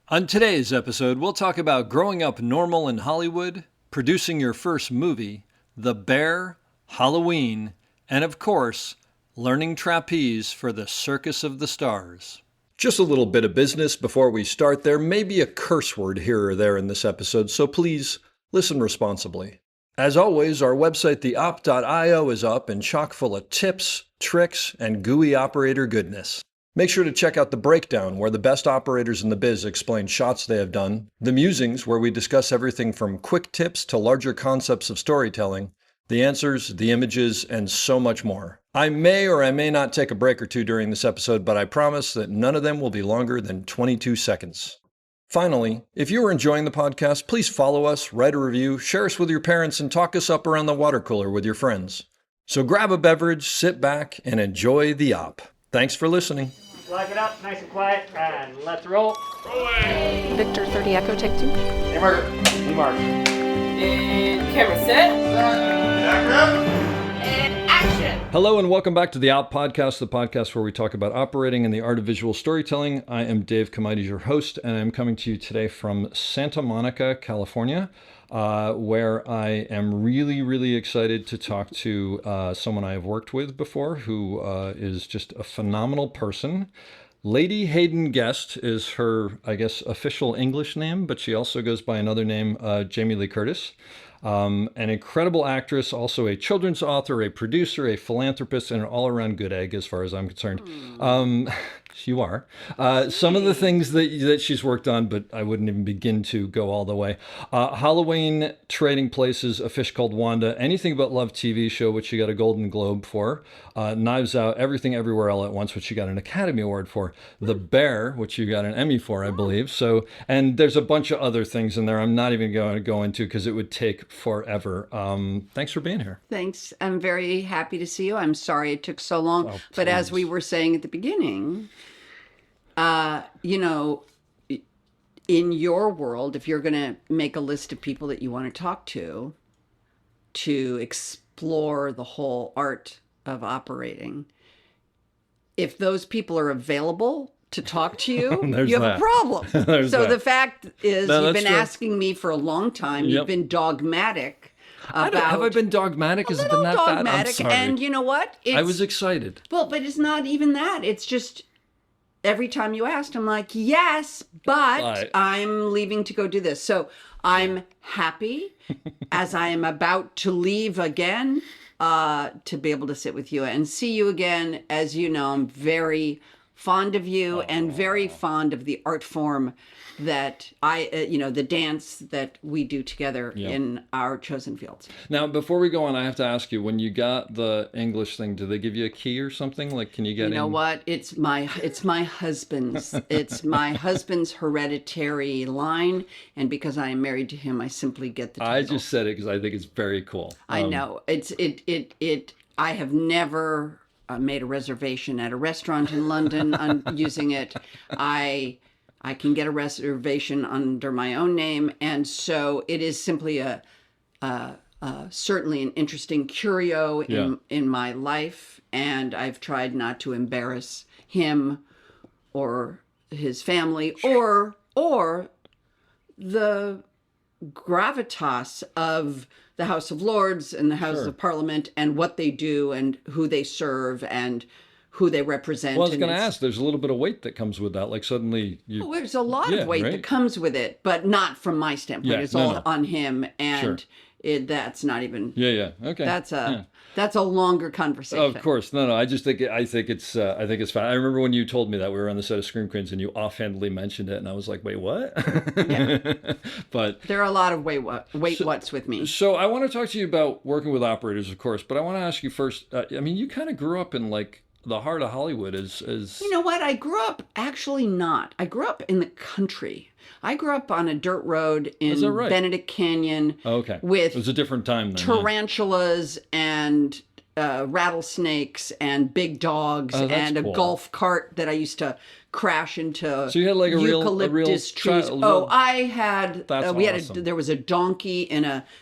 On today's episode, we'll talk about growing up normal in Hollywood, producing your first movie, The Bear, Halloween, and of course, learning trapeze for the Circus of the Stars. Just a little bit of business before we start. There may be a curse word here or there in this episode, so please listen responsibly. As always, our website, theop.io, is up and chock full of tips, tricks, and gooey operator goodness. Make sure to check out The Breakdown, where the best operators in the biz explain shots they have done, The Musings, where we discuss everything from quick tips to larger concepts of storytelling, the answers, the images, and so much more. I may or I may not take a break or two during this episode, but I promise that none of them will be longer than 22 seconds. Finally, if you are enjoying the podcast, please follow us, write a review, share us with your parents, and talk us up around the water cooler with your friends. So grab a beverage, sit back, and enjoy the op. Thanks for listening. Lock it up, nice and quiet, and let's roll. Victor 30 Echo, take 2. Hey, Mark. Hey, Mark. And camera set. And action. Hello and welcome back to the Op Podcast, the podcast where we talk about operating and the art of visual storytelling. I am Dave Kamaitis, your host, and I'm coming to you today from Santa Monica, California, where I am really excited to talk to someone I have worked with before who is just a phenomenal person. Lady Hayden Guest is her, I guess, official English name, but she also goes by another name, Jamie Lee Curtis. An incredible actress, also a children's author, a producer, a philanthropist, and an all-around good egg as far as I'm concerned. You are. Some of the things that she's worked on, but I wouldn't even begin to go all the way. Halloween, Trading Places, A Fish Called Wanda, Anything But Love TV show, which she got a Golden Globe for. Knives Out, Everything Everywhere All at Once, which she got an Academy Award for. The Bear, which you got an Emmy for, I believe. So, and there's a bunch of other things in there I'm not even going to go into because it would take forever. Thanks for being here. Thanks. I'm very happy to see you. I'm sorry it took so long. Oh, but as we please. were saying at the beginning, in your world, if you're going to make a list of people that you want to talk to explore the whole art of operating, if those people are available to talk to you, There's you have that. a problem. There's So that. the fact is, No, you've that's been true. asking me for a long time. Yep. You've been dogmatic about... Have I been dogmatic? Has it been that bad? I'm dogmatic, sorry. and you know what? I was excited. Well, but it's not even that. It's just every time you asked, I'm like, yes, but Right. I'm leaving to go do this. So I'm happy as I am about to leave again to be able to sit with you and see you again. As you know, I'm very fond of you and very fond of the art form that the dance that we do together in our chosen fields. Now, before we go on, I have to ask you, when you got the English thing, did they give you a key or something? Like, can you get in? You know what? It's my husband's. It's my husband's hereditary line, and because I am married to him, I simply get the title. I just said it because I think it's very cool. I know. I have never made a reservation at a restaurant in London on using it. I can get a reservation under my own name, and so it is simply certainly an interesting curio in my life, and I've tried not to embarrass him or his family or the gravitas of the House of Lords and the House of Parliament and what they do and who they serve and who they represent. Well, I was And going to it's- ask, there's a little bit of weight that comes with that. Like, suddenly you... Well, there's a lot Yeah, of weight right? that comes with it, but not from my standpoint. Yeah, It's no, all no. on him, and that's not even. Yeah. Okay. That's a longer conversation. Of course. No. I just think it's fine. I remember when you told me that we were on the set of Scream Queens and you offhandedly mentioned it, and I was like, wait, what? But There are a lot of what's with me. so I want to talk to you about working with operators, of course, but I want to ask you first. You kind of grew up in like the heart of Hollywood. As You know what? I grew up actually not. I grew up in the country. I grew up on a dirt road in that right? Benedict Canyon. Okay. With It was a different time then. tarantulas and rattlesnakes and big dogs Oh, that's and a cool. golf cart that I used to crash into. So you had like a real eucalyptus trees. a real- Oh, I had. That's we had awesome. there was a donkey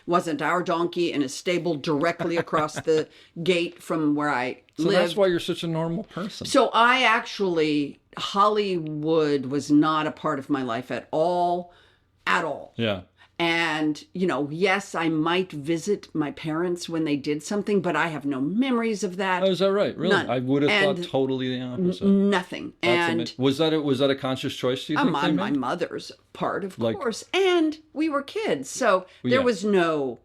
wasn't our donkey in a stable directly across the gate from where I So lived. that's why you're such a normal person. So I actually Hollywood was not a part of my life at all, at all. Yeah. And, yes, I might visit my parents when they did something, but I have no memories of that. Oh, is that right? Really? None. I would have And thought totally the opposite. Nothing. That's And was that a conscious choice, do you think they on my made? mother's part, of Like- course. And we were kids, so there Yeah. was no...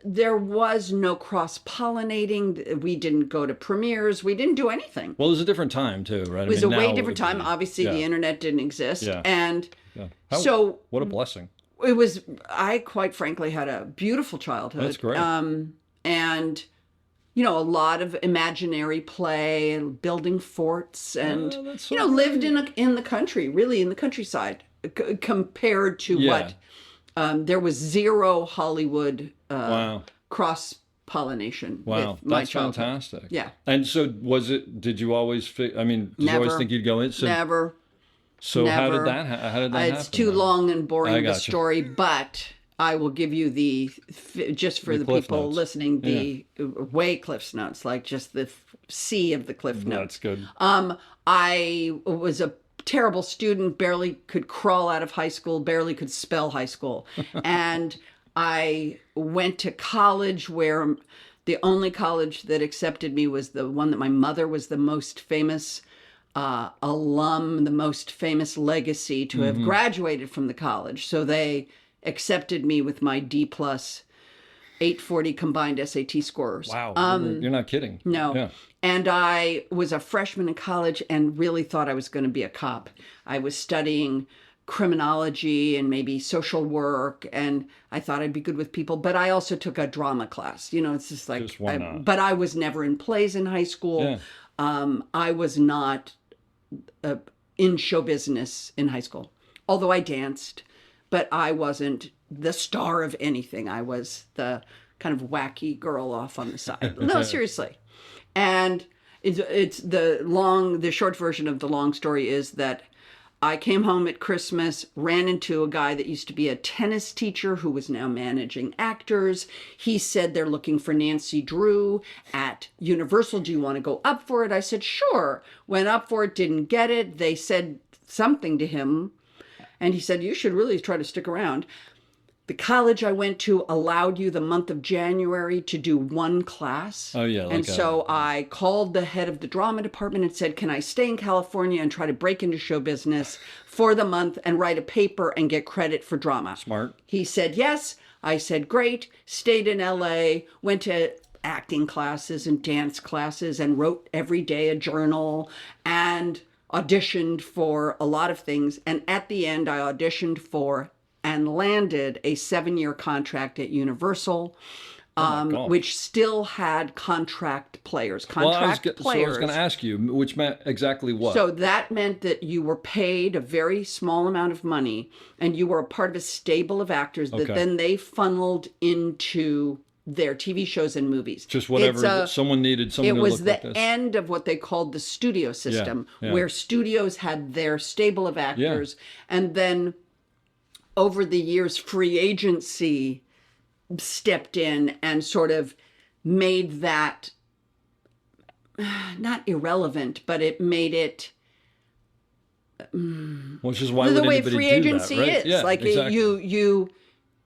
There was no cross-pollinating. We didn't go to premieres. We didn't do anything. Well, it was a different time too, right? It was a way different time. Obviously, the internet didn't exist. Yeah. And Yeah. so What a blessing. it was, I quite frankly had a beautiful childhood. That's great. And, a lot of imaginary play and building forts and, Oh, that's so lived in the country, really in the countryside compared to Yeah. what, there was zero Hollywood Wow. cross-pollination Wow. with my That's childhood. fantastic. Yeah. And so did you always, did you always Never. think you'd go in? So, Never. so how never. did that happen? It's too then? long and boring, I the gotcha. story, but I will give you just for the Cliff people notes. listening, the way Cliff's notes, like just the sea of the Cliff notes. That's good. I was a terrible student, barely could crawl out of high school, barely could spell high school. And I went to college where the only college that accepted me was the one that my mother was the most famous alum, the most famous legacy to have graduated from the college. So they accepted me with my D plus 840 combined SAT scores. Wow. You're not kidding. No. Yeah. And I was a freshman in college and really thought I was going to be a cop. I was studying criminology and maybe social work, and I thought I'd be good with people. But I also took a drama class. It's just like, Just why not? but I was never in plays in high school. Yeah. I was not in show business in high school, although I danced, but I wasn't the star of anything. I was the kind of wacky girl off on the side. No, seriously. And it's the short version of the long story is that I came home at Christmas, ran into a guy that used to be a tennis teacher who was now managing actors. He said they're looking for Nancy Drew at Universal. Do you want to go up for it? I said, sure. Went up for it, didn't get it. They said something to him, and he said, you should really try to stick around. The college I went to allowed you the month of January to do one class. Oh, yeah. And so I called the head of the drama department and said, can I stay in California and try to break into show business for the month and write a paper and get credit for drama? Smart. He said, yes. I said, great. Stayed in LA, went to acting classes and dance classes and wrote every day a journal and auditioned for a lot of things. And at the end, I auditioned for and landed a 7-year contract at Universal, gosh. which still had contract players. Well, I was Players. going to ask you, which meant exactly what? So that meant that you were paid a very small amount of money, and you were a part of a stable of actors that Okay. then they funneled into their TV shows and movies. Just whatever It's someone needed someone It to was look the like this. end of what they called the studio system, yeah. where studios had their stable of actors, and then over the years, free agency stepped in and sort of made that not irrelevant, but it made it Which is why the would way anybody free do agency that, right? is. Yeah, Like exactly.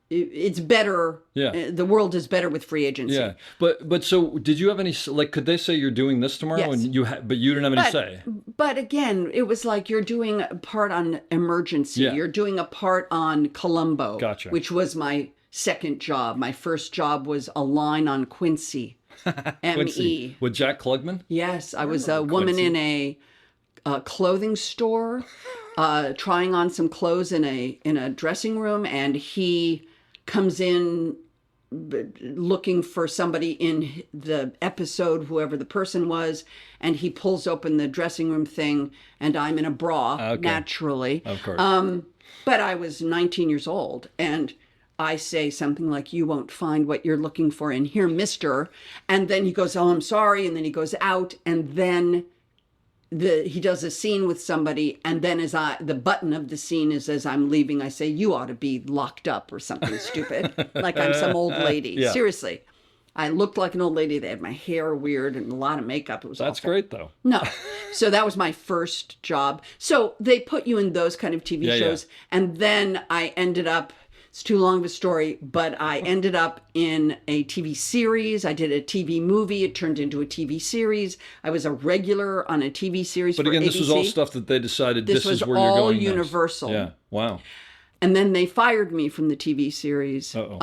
it's better. Yeah. The world is better with free agency. Yeah, but so did you have any like? Could they say you're doing this tomorrow, Yes. and but you didn't have any say? But again, it was like you're doing a part on Emergency. Yeah. You're doing a part on Columbo, Gotcha. which was my second job. My first job was a line on Quincy, Quincy, M.E. with Jack Klugman. Yes, I was a woman Quincy. in a clothing store, trying on some clothes in a dressing room, and he comes in looking for somebody in the episode, whoever the person was, and he pulls open the dressing room thing, and I'm in a bra, Okay. naturally. Of course. But I was 19 years old, and I say something like, you won't find what you're looking for in here, mister. And then he goes, oh, I'm sorry. And then he goes out, and then he does a scene with somebody, and then the button of the scene is as I'm leaving, I say, you ought to be locked up or something stupid, like I'm some old lady. Yeah. Seriously. I looked like an old lady. They had my hair weird and a lot of makeup. It was That's awful. great, though. No. So that was my first job. So they put you in those kind of TV shows. And then I ended up, it's too long of a story, but I ended up in a TV series. I did a TV movie. It turned into a TV series. I was a regular on a TV series But for again, this ABC. was all stuff that they decided this was is where you're all going next. Universal. Yeah. Wow. And then they fired me from the TV series, Uh-oh.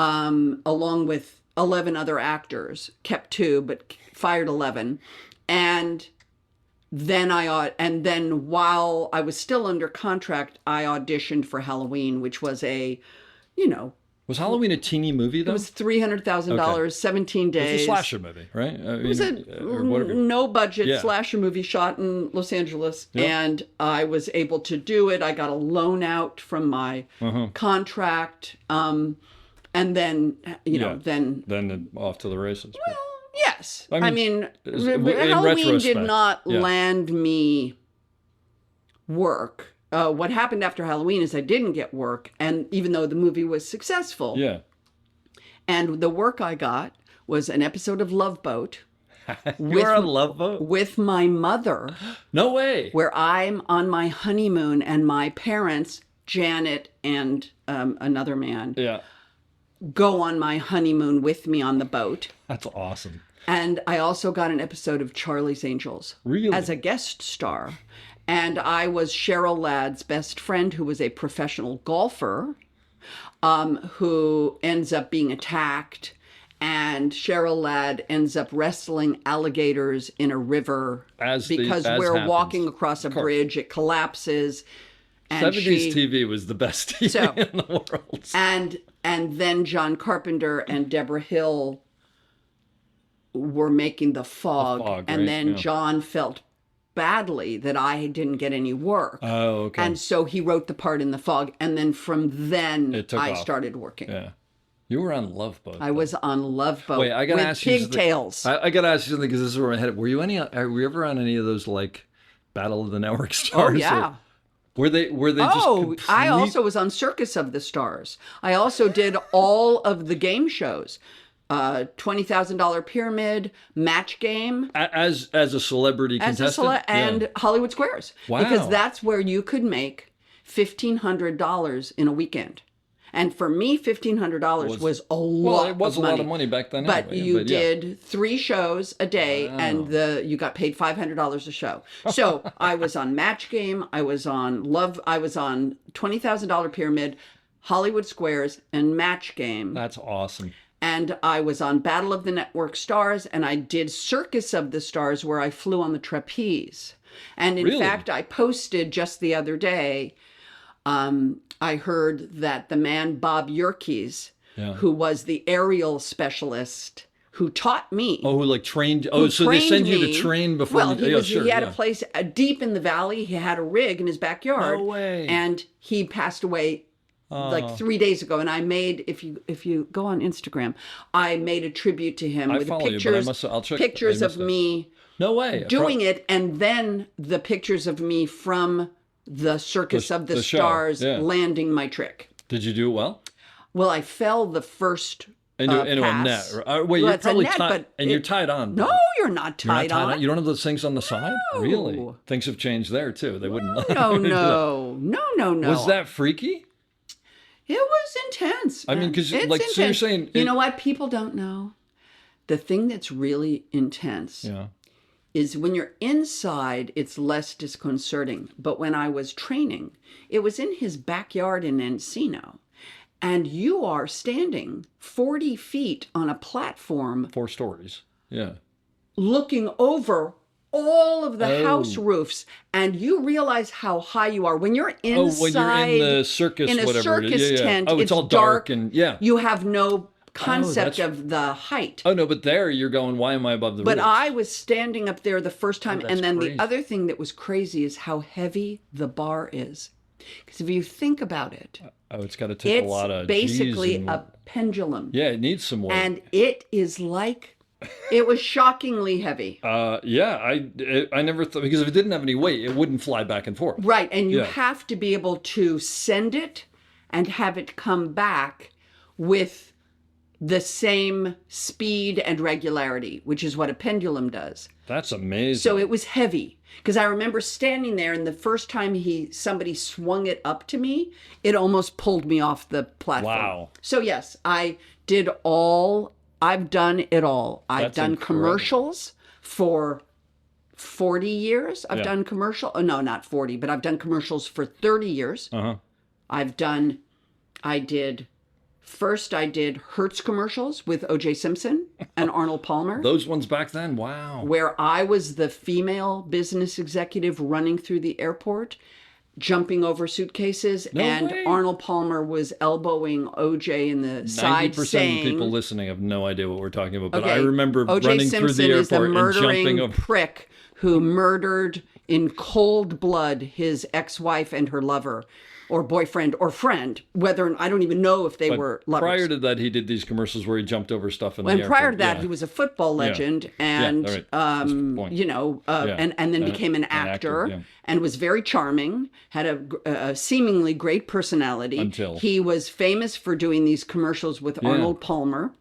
along with 11 other actors. Kept 2, but fired 11. And then while I was still under contract, I auditioned for Halloween, which was Was Halloween a teeny movie, though? it was $300,000, 17 days. It's a slasher movie, right? It was a or whatever. no budget Yeah. slasher movie shot in Los Angeles, and I was able to do it. I got a loan out from my contract, and then Then off to the races. yes, I I mean, mean, in Halloween did retrospect, not yeah. land me work. What happened after Halloween is I didn't get work, and even though the movie was successful, Yeah. and the work I got was an episode of Love Boat You were on Love Boat? with my mother, No way. where I'm on my honeymoon, and my parents, Janet and another man, Yeah. go on my honeymoon with me on the boat. That's awesome. And I also got an episode of Charlie's Angels Really? as a guest star. And I was Cheryl Ladd's best friend, who was a professional golfer, who ends up being attacked. And Cheryl Ladd ends up wrestling alligators in a river As because we're happens. walking across a bridge. It collapses. And 70s TV was the best TV So- in the world. And then John Carpenter and Deborah Hill were making The Fog. Fog, and right, then yeah. John felt badly that I didn't get any work. Oh, okay. And so he wrote the part in The Fog. And then from then It took I off. started working. Yeah. You were on Love Boat. I was on Love Boat Wait, I gotta with ask you something. pigtails. I gotta ask you something because this is where my head. Were you ever on any of those like Battle of the Network Stars? Oh, yeah. Or were they just Oh, complete... I also was on Circus of the Stars. I also did all of the game shows. $20,000 Pyramid, Match Game, as a celebrity as a contestant? and Hollywood Squares. Wow. Because that's where you could make $1,500 in a weekend. And for me, $1,500 was a lot Well, it was of a money. lot of money back then. But anyway, you yeah. did 3 shows a day, and you got paid $500 a show. So I was on Match Game, I was on $20,000 Pyramid, Hollywood Squares, and Match Game. That's awesome. And I was on Battle of the Network Stars, and I did Circus of the Stars, where I flew on the trapeze. And in Really? fact, I posted just the other day, I heard that the man Bob Yerkes, Yeah. who was the aerial specialist, who taught me. Oh, who like trained? Oh, who so they send trained you to me. train before? Well, you, he had yeah. a place deep in the valley. He had a rig in his backyard. No way. And he passed away like 3 days ago. And I made, if you go on Instagram, I made a tribute to him I with follow you, but I pictures, must- I'll check- pictures I of missed it. me No way. doing it, and then the pictures of me from the Circus of the show, Stars yeah. landing my trick. Did you do it well? Well, I fell the first Into a pass. net. Wait, Well, you're it's a probably net, tied, but and you're tied on. No, you're not You're not tied on. You don't have those things on the side? Really? No. Things have changed there too. They wouldn't let No, me do that. no. Was that freaky? It was intense. I mean, man. 'cause, It's like, so you're intense. saying You it- know what people don't know? The thing that's really intense Yeah. is when you're inside, it's less disconcerting. But when I was training, it was in his backyard in Encino. And you are standing 40 feet on a platform 4 stories. Yeah. looking over all of the Oh. house roofs, and you realize how high you are. When you're inside, Oh, when you're in the circus, in a whatever it is. circus Yeah, yeah. tent, Oh, it's all dark and yeah. you have no concept that's- of the height. Oh no, but there you're going. Why am I above the But roof? I was standing up there the first time, that's and then crazy. the other thing that was crazy is how heavy the bar is. Because if you think about it, Oh, it's got to take a it's lot of. basically G's and, a pendulum. Yeah, it needs some weight. And it is like, it was shockingly heavy. Yeah, I never thought because if it didn't have any weight, it wouldn't fly back and forth. Right, and you Yeah. have to be able to send it and have it come back with the same speed and regularity, which is what a pendulum does. That's amazing. So it was heavy because I remember standing there, and the first time somebody swung it up to me, it almost pulled me off the platform. Wow. So yes, I've done it all. I've That's done incredible. commercials for 40 years. I've done no, not 40, but I've done commercials for 30 years. Uh-huh. First I did Hertz commercials with O.J. Simpson and Arnold Palmer, Those ones back then, wow. where I was the female business executive running through the airport, jumping over suitcases, and way. Arnold Palmer was elbowing O.J. in the side 90% saying, of people listening have no idea what we're talking about, but okay, I remember O.J. running Simpson through the is the airport and murdering jumping over. prick who murdered in cold blood his ex-wife and her lover, or boyfriend, or friend. I don't even know if they were lovers. Prior to that, he did these commercials where he jumped over stuff in the And airport. prior to that, Yeah. he was a football legend, and all right. That's the point. and then became an actor, yeah. and was very charming. Had a seemingly great personality. Until. He was famous for doing these commercials with Arnold Palmer,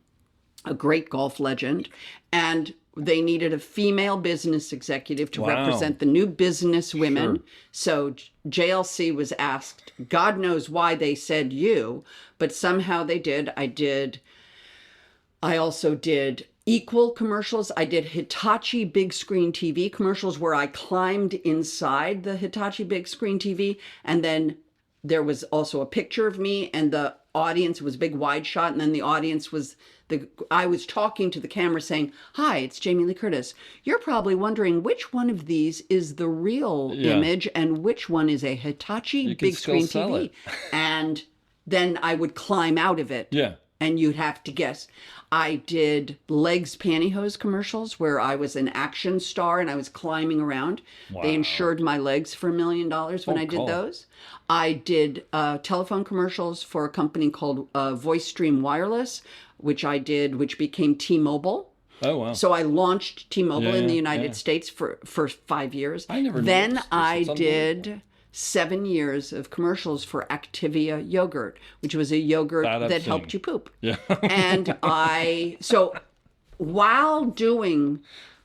a great golf legend, and they needed a female business executive to represent the new business women. Sure. So JLC was asked, God knows why they said you, but somehow they did. I also did Equal commercials. I did Hitachi big screen TV commercials where I climbed inside the Hitachi big screen TV, and then there was also a picture of me, and the audience was a big wide shot, and then the audience was I was talking to the camera saying, "Hi, it's Jamie Lee Curtis. You're probably wondering which one of these is the real image and which one is a Hitachi big screen TV." And then I would climb out of it. Yeah. And you'd have to guess. I did Legs Pantyhose commercials where I was an action star and I was climbing around. Wow. They insured my legs for $1 million when I did cool. those. I did telephone commercials for a company called VoiceStream Wireless, which became T-Mobile. Oh, wow. So I launched T-Mobile in the United yeah. States for 5 years. I never Then noticed this. I It's did 7 years of commercials for Activia yogurt, which was a yogurt That I've that seen. helped you poop. Yeah. And so while doing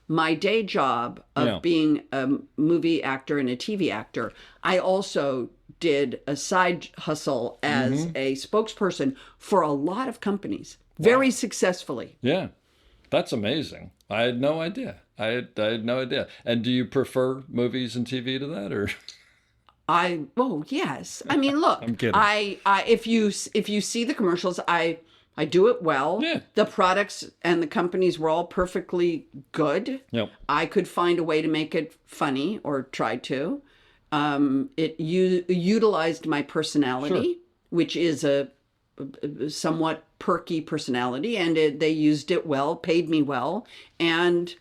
my day job of being a movie actor and a TV actor, I also did a side hustle as a spokesperson for a lot of companies, very successfully. Yeah. That's amazing. I had no idea. I had no idea. And do you prefer movies and TV to that, or? Yes. I mean, look, I'm kidding. I if you see the commercials, I do it well. Yeah. The products and the companies were all perfectly good. Yep. I could find a way to make it funny, or try to. It utilized my personality, which is a somewhat perky personality, and they used it well, paid me well, and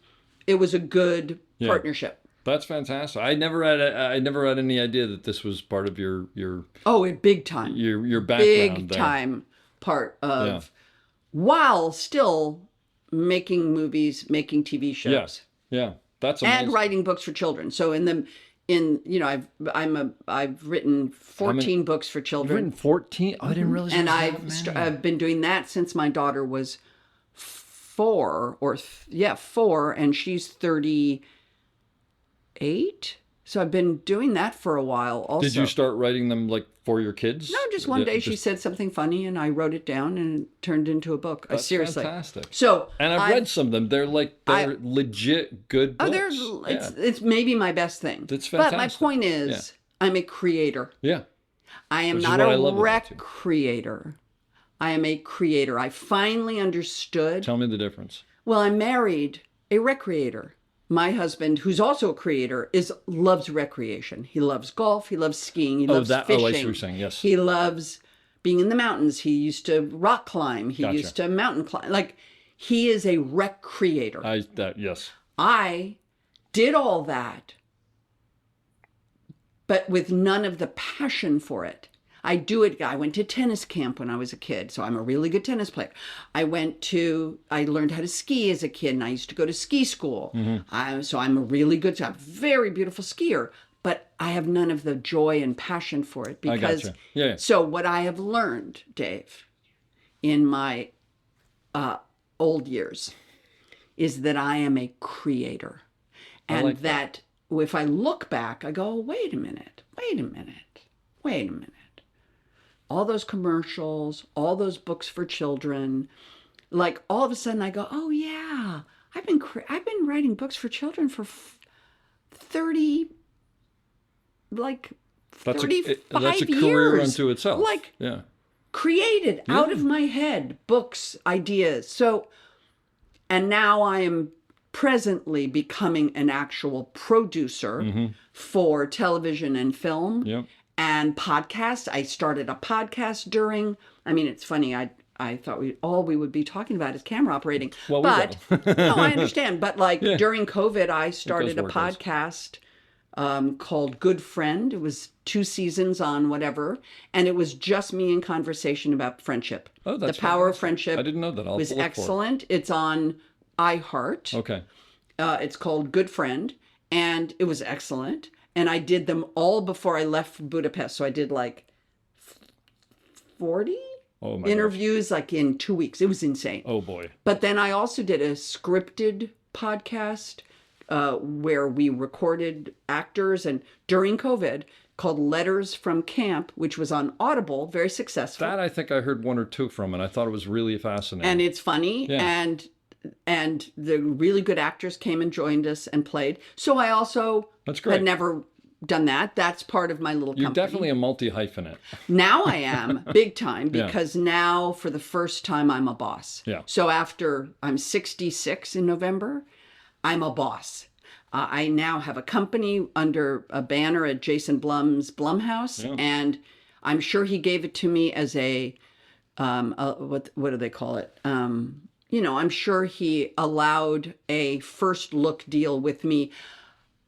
it was a good partnership. That's fantastic. I never had any idea that this was part of your Big time. your background Big there. time part of, while still making movies, making TV shows. Yes. Yeah. That's amazing. And writing books for children. So I've written 14 books for You've children. written 14? I didn't realize. And there was that many. I've been doing that since my daughter was 4, and she's 38. So I've been doing that for a while also. Did you start writing them like for your kids? No, just one day she said something funny and I wrote it down and it turned into a book. That's Seriously. fantastic. So And I've read some of them. They're legit good books. It's maybe my best thing. It's But my fantastic. point is, I'm a creator. Yeah. I am Which is not what I a love about you. creator. I am a creator. I finally understood. Tell me the difference. Well, I married a recreator. My husband, who's also a creator, loves recreation. He loves golf. He loves skiing. He loves fishing. I see what you're saying. Yes. He loves being in the mountains. He used to rock climb. He Gotcha. used to mountain climb. Like, he is a recreator. Yes. I did all that, but with none of the passion for it. I went to tennis camp when I was a kid, so I'm a really good tennis player. I learned how to ski as a kid, and I used to go to ski school. So I'm a very beautiful skier, but I have none of the joy and passion for it. I Because, gotcha. Yeah. So what I have learned, Dave, in my old years is that I am a creator. And like that. If I look back, I go, wait a minute. All those commercials, all those books for children, like all of a sudden I go, oh yeah, I've been writing books for children for 30, like 35 that's a years. career unto itself. Like yeah. created out of my head, books, ideas. So, and now I am presently becoming an actual producer for television and film. Yep. And podcast. I started a podcast during. I mean, it's funny. I thought we would be talking about is camera operating. Well, but we no, I understand. But like Yeah. during COVID, I started a where it goes. podcast called Good Friend. It was 2 seasons on whatever, and it was just me in conversation about friendship. Oh, that's the power of fantastic. friendship. I didn't know that. I'll was look for it. excellent. It's on iHeart. Okay. It's called Good Friend, and it was excellent. And I did them all before I left Budapest. So I did like 40 Oh my interviews like in 2 weeks. It was insane. Oh boy. But then I also did a scripted podcast where we recorded actors and during COVID called Letters from Camp, which was on Audible, very successful. That I think I heard 1 or 2 from, and I thought it was really fascinating. And it's funny. Yeah. And the really good actors came and joined us and played. So I also That's great. had never done that. That's part of my little You're company. definitely a multi-hyphenate. Now I am big time Yeah. because now for the first time I'm a boss. Yeah. So after I'm 66 in November, I'm a boss. I now have a company under a banner at Jason Blum's Blumhouse, and I'm sure he gave it to me as a what do they call it? I'm sure he allowed a first look deal with me.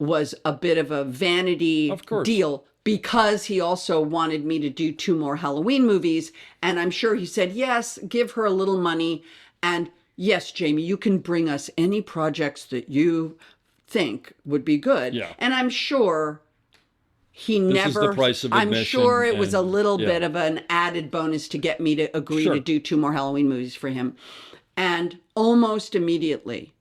Was a bit of a vanity Of course. deal because he also wanted me to do 2 more Halloween movies. And I'm sure he said, yes, give her a little money. And yes, Jamie, you can bring us any projects that you think would be good. Yeah. And I'm sure he This never, is the price of I'm admission sure it was a and- little yeah. bit of an added bonus to get me to agree Sure. to do 2 more Halloween movies for him. And almost immediately,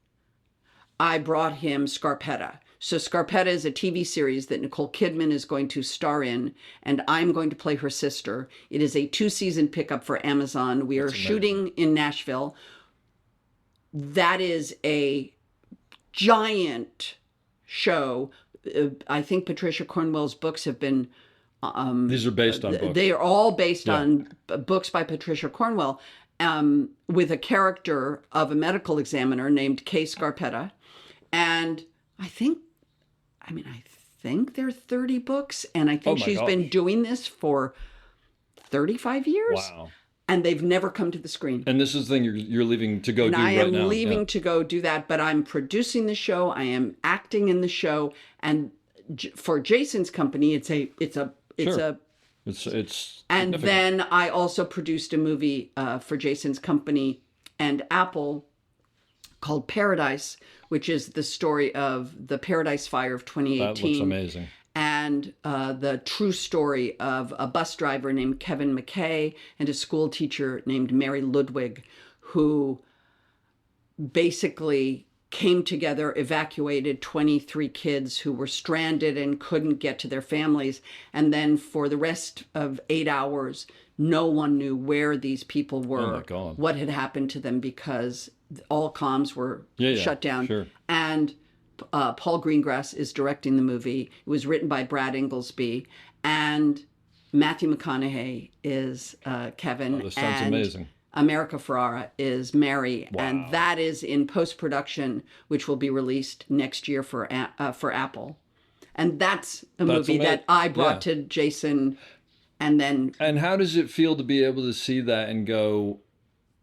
I brought him Scarpetta. So Scarpetta is a TV series that Nicole Kidman is going to star in, and I'm going to play her sister. It is a 2-season pickup for Amazon. We are shooting in Nashville. That is a giant show. I think Patricia Cornwell's books have been These are based on books. they are all based Yeah. on books by Patricia Cornwell, with a character of a medical examiner named Kay Scarpetta. And I think there are 30 books, and I think Oh my she's been gosh. doing this for 35 years. Wow. And they've never come to the screen. And this is the thing you're leaving to go And do I right am now. leaving Yeah. to go do that, but I'm producing the show. I am acting in the show, and for Jason's company, it's a Sure. It's And significant. then I also produced a movie for Jason's company and Apple called Paradise, which is the story of the Paradise Fire of 2018. That looks amazing. And the true story of a bus driver named Kevin McKay and a school teacher named Mary Ludwig, who basically came together, evacuated 23 kids who were stranded and couldn't get to their families. And then for the rest of 8 hours, no one knew where these people were, Oh my God. what had happened to them, because all comms were Yeah, shut down. sure. And Paul Greengrass is directing the movie. It was written by Brad Inglesby, and Matthew McConaughey is Kevin. Oh, this sounds and amazing. America Ferrara is Mary, Wow. and that is in post-production, which will be released next year for Apple. And that's a movie that I brought to Jason, and then And how does it feel to be able to see that and go,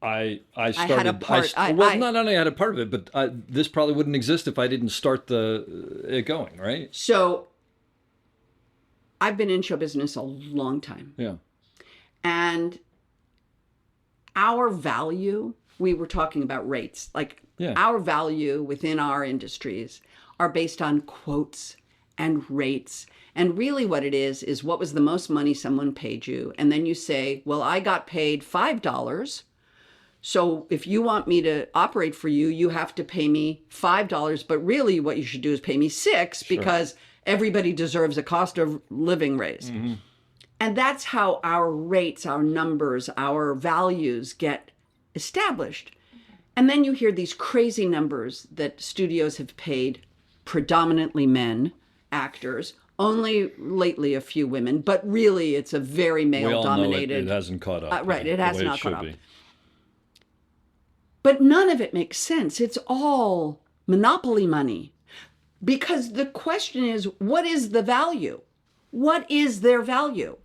I started. had a part. Not only had a part of it, but this probably wouldn't exist if I didn't start it going, right? so I've been in show business a long time. Yeah. And our value, we were talking about rates, like Yeah. our value within our industries are based on quotes and rates. And really what it is what was the most money someone paid you? And then you say, well, I got paid $5. So if you want me to operate for you, you have to pay me $5. But really what you should do is pay me $6 because everybody deserves a cost of living raise. And that's how our rates, our numbers, our values get established. And then you hear these crazy numbers that studios have paid predominantly men, actors, only lately a few women, but really it's a very male-dominated. It hasn't caught up. Right, it has not caught up. Be. But none of it makes sense. It's all monopoly money. Because the question is, what is the value? What is their value?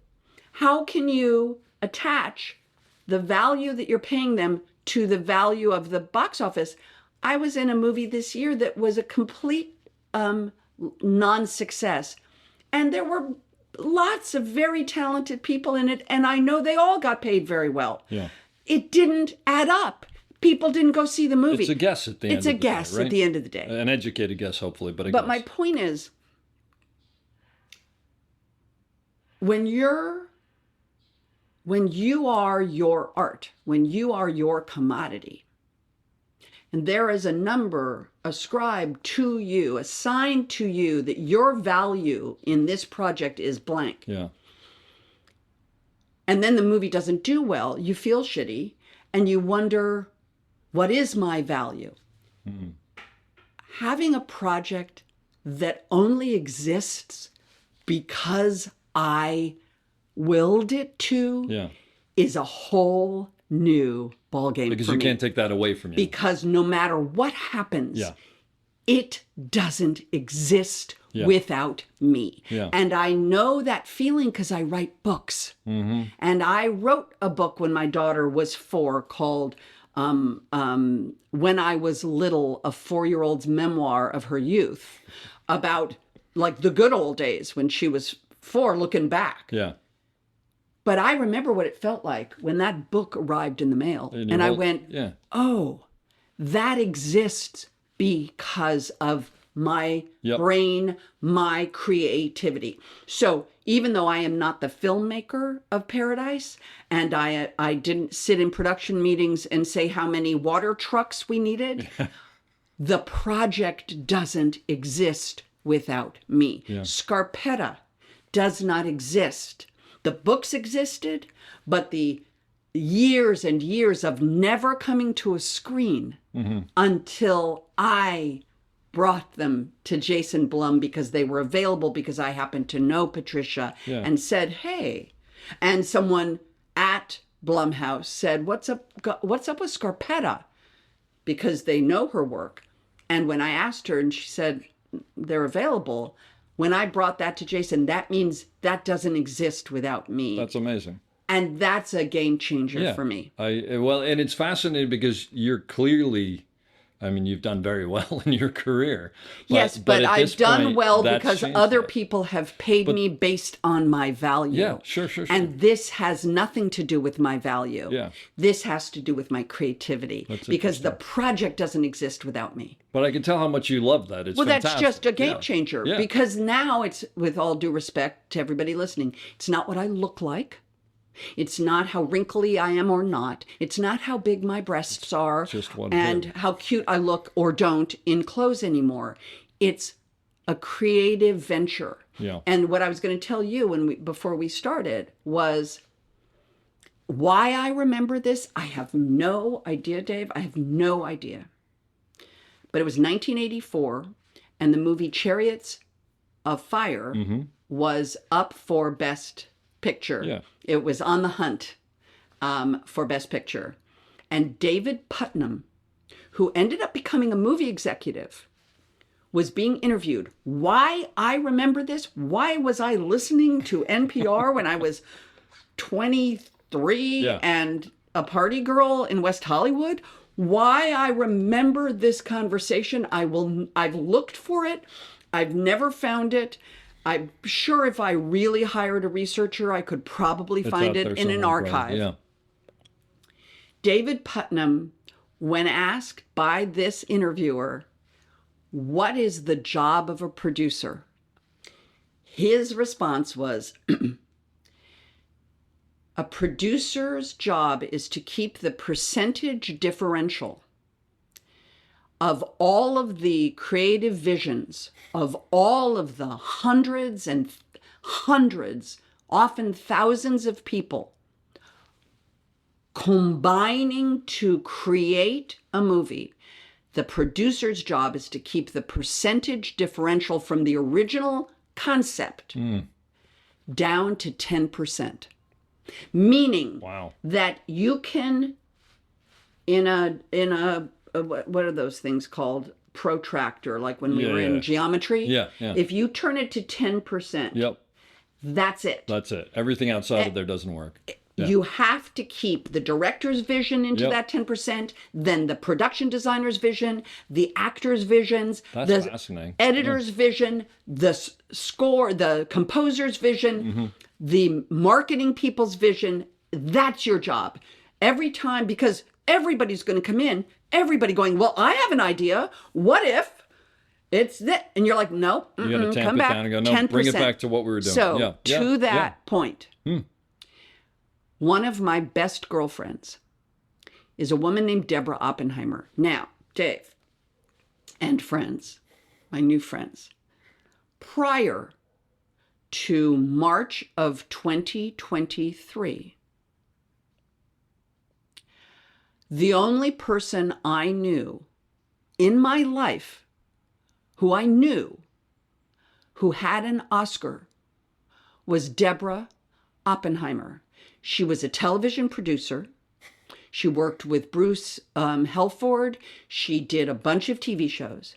How can you attach the value that you're paying them to the value of the box office? I was in a movie this year that was a complete non-success. And there were lots of very talented people in it. And I know they all got paid very well. Yeah. It didn't add up. People didn't go see the movie. It's a guess at the end of the day. It's a guess at the end of the day. An educated guess, hopefully, but a But guess. my point is, when you are your art, when you are your commodity, and there is a number ascribed to you, assigned to you, that your value in this project is blank. Yeah. And then the movie doesn't do well, you feel shitty, and you wonder, what is my value? Having a project that only exists because I willed it to is a whole new ballgame Because for you me. can't take that away from you. Because no matter what happens, it doesn't exist without me. Yeah. And I know that feeling because I write books. And I wrote a book when my daughter was 4 called When I Was Little, a 4-year-old's memoir of her youth, about like the good old days when she was 4, looking back. Yeah. But I remember what it felt like when that book arrived in the mail. And I went, oh, that exists because of my brain, my creativity. So even though I am not the filmmaker of Paradise, and I didn't sit in production meetings and say how many water trucks we needed, the project doesn't exist without me. Scarpetta does not exist. The books existed, but the years and years of never coming to a screen until I brought them to Jason Blum because they were available, because I happened to know Patricia and said, hey. And someone at Blumhouse said, what's up with Scarpetta? Because they know her work. And when I asked her and she said, they're available, when I brought that to Jason, that means that doesn't exist without me. That's amazing. And that's a game changer for me. Well, and it's fascinating because you're clearly, I mean, you've done very well in your career. But at I've this done point, well that's because changed other that. people have paid me based on my value. Yeah, sure. And this has nothing to do with my value. Yeah. This has to do with my creativity. Because the project doesn't exist without me. But I can tell how much you love that. It's fantastic. That's just a game changer. Yeah. Because now it's, with all due respect to everybody listening, it's not what I look like. It's not how wrinkly I am or not. It's not how big my breasts are just one and thing. how cute I look or don't in clothes anymore. It's a creative venture. Yeah. And what I was going to tell you before we started was why I remember this. I have no idea, Dave. I have no idea. But it was 1984, and the movie Chariots of Fire was up for Best Picture. Yeah. It was on the hunt for Best Picture. And David Putnam, who ended up becoming a movie executive, was being interviewed. Why I remember this? Why was I listening to NPR when I was 23 and a party girl in West Hollywood? Why I remember this conversation? I've looked for it. I've never found it. I'm sure if I really hired a researcher, I could probably find it in an archive. Yeah. David Putnam, when asked by this interviewer, what is the job of a producer? His response was, A producer's job is to keep the percentage differential of all of the creative visions of all of the hundreds and hundreds, often thousands of people combining to create a movie. The producer's job is to keep the percentage differential from the original concept down to 10%. Meaning that you can, in a what are those things called? Protractor, like when we were in geometry. If you turn it to 10%, that's it. That's it. Everything outside of there doesn't work. You have to keep the director's vision into that 10%, then the production designer's vision, the actor's visions, That's the fascinating. editor's vision, the score, the composer's vision, the marketing people's vision. That's your job. Every time, because everybody's going to come in, everybody going, well, I have an idea. What if it's that? And you're like, no, You got to tamp come it back, down and go, no, 10%. bring it back to what we were doing. So to that point, one of my best girlfriends is a woman named Deborah Oppenheimer. Now, Dave and friends, my new friends, prior to March of 2023, the only person I knew in my life who I knew who had an Oscar was Deborah Oppenheimer. She was a television producer. She worked with Bruce Helford. She did a bunch of TV shows.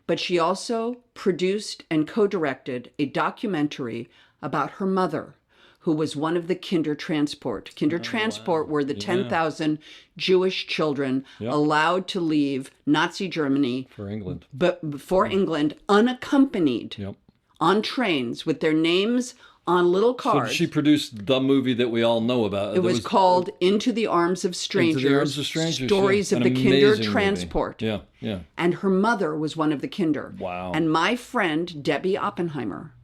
But she also produced and co-directed a documentary about her mother, who was one of the Kindertransport. Kindertransport were the 10,000 Jewish children allowed to leave Nazi Germany For England. but for England unaccompanied on trains with their names on little So cards. she produced the movie that we all know about. It was called Into the Arms of Strangers, Into the Arms of Strangers, Stories of An the amazing Kindertransport. movie. Yeah. And her mother was one of the Kinder. Wow. And my friend, Debbie Oppenheimer,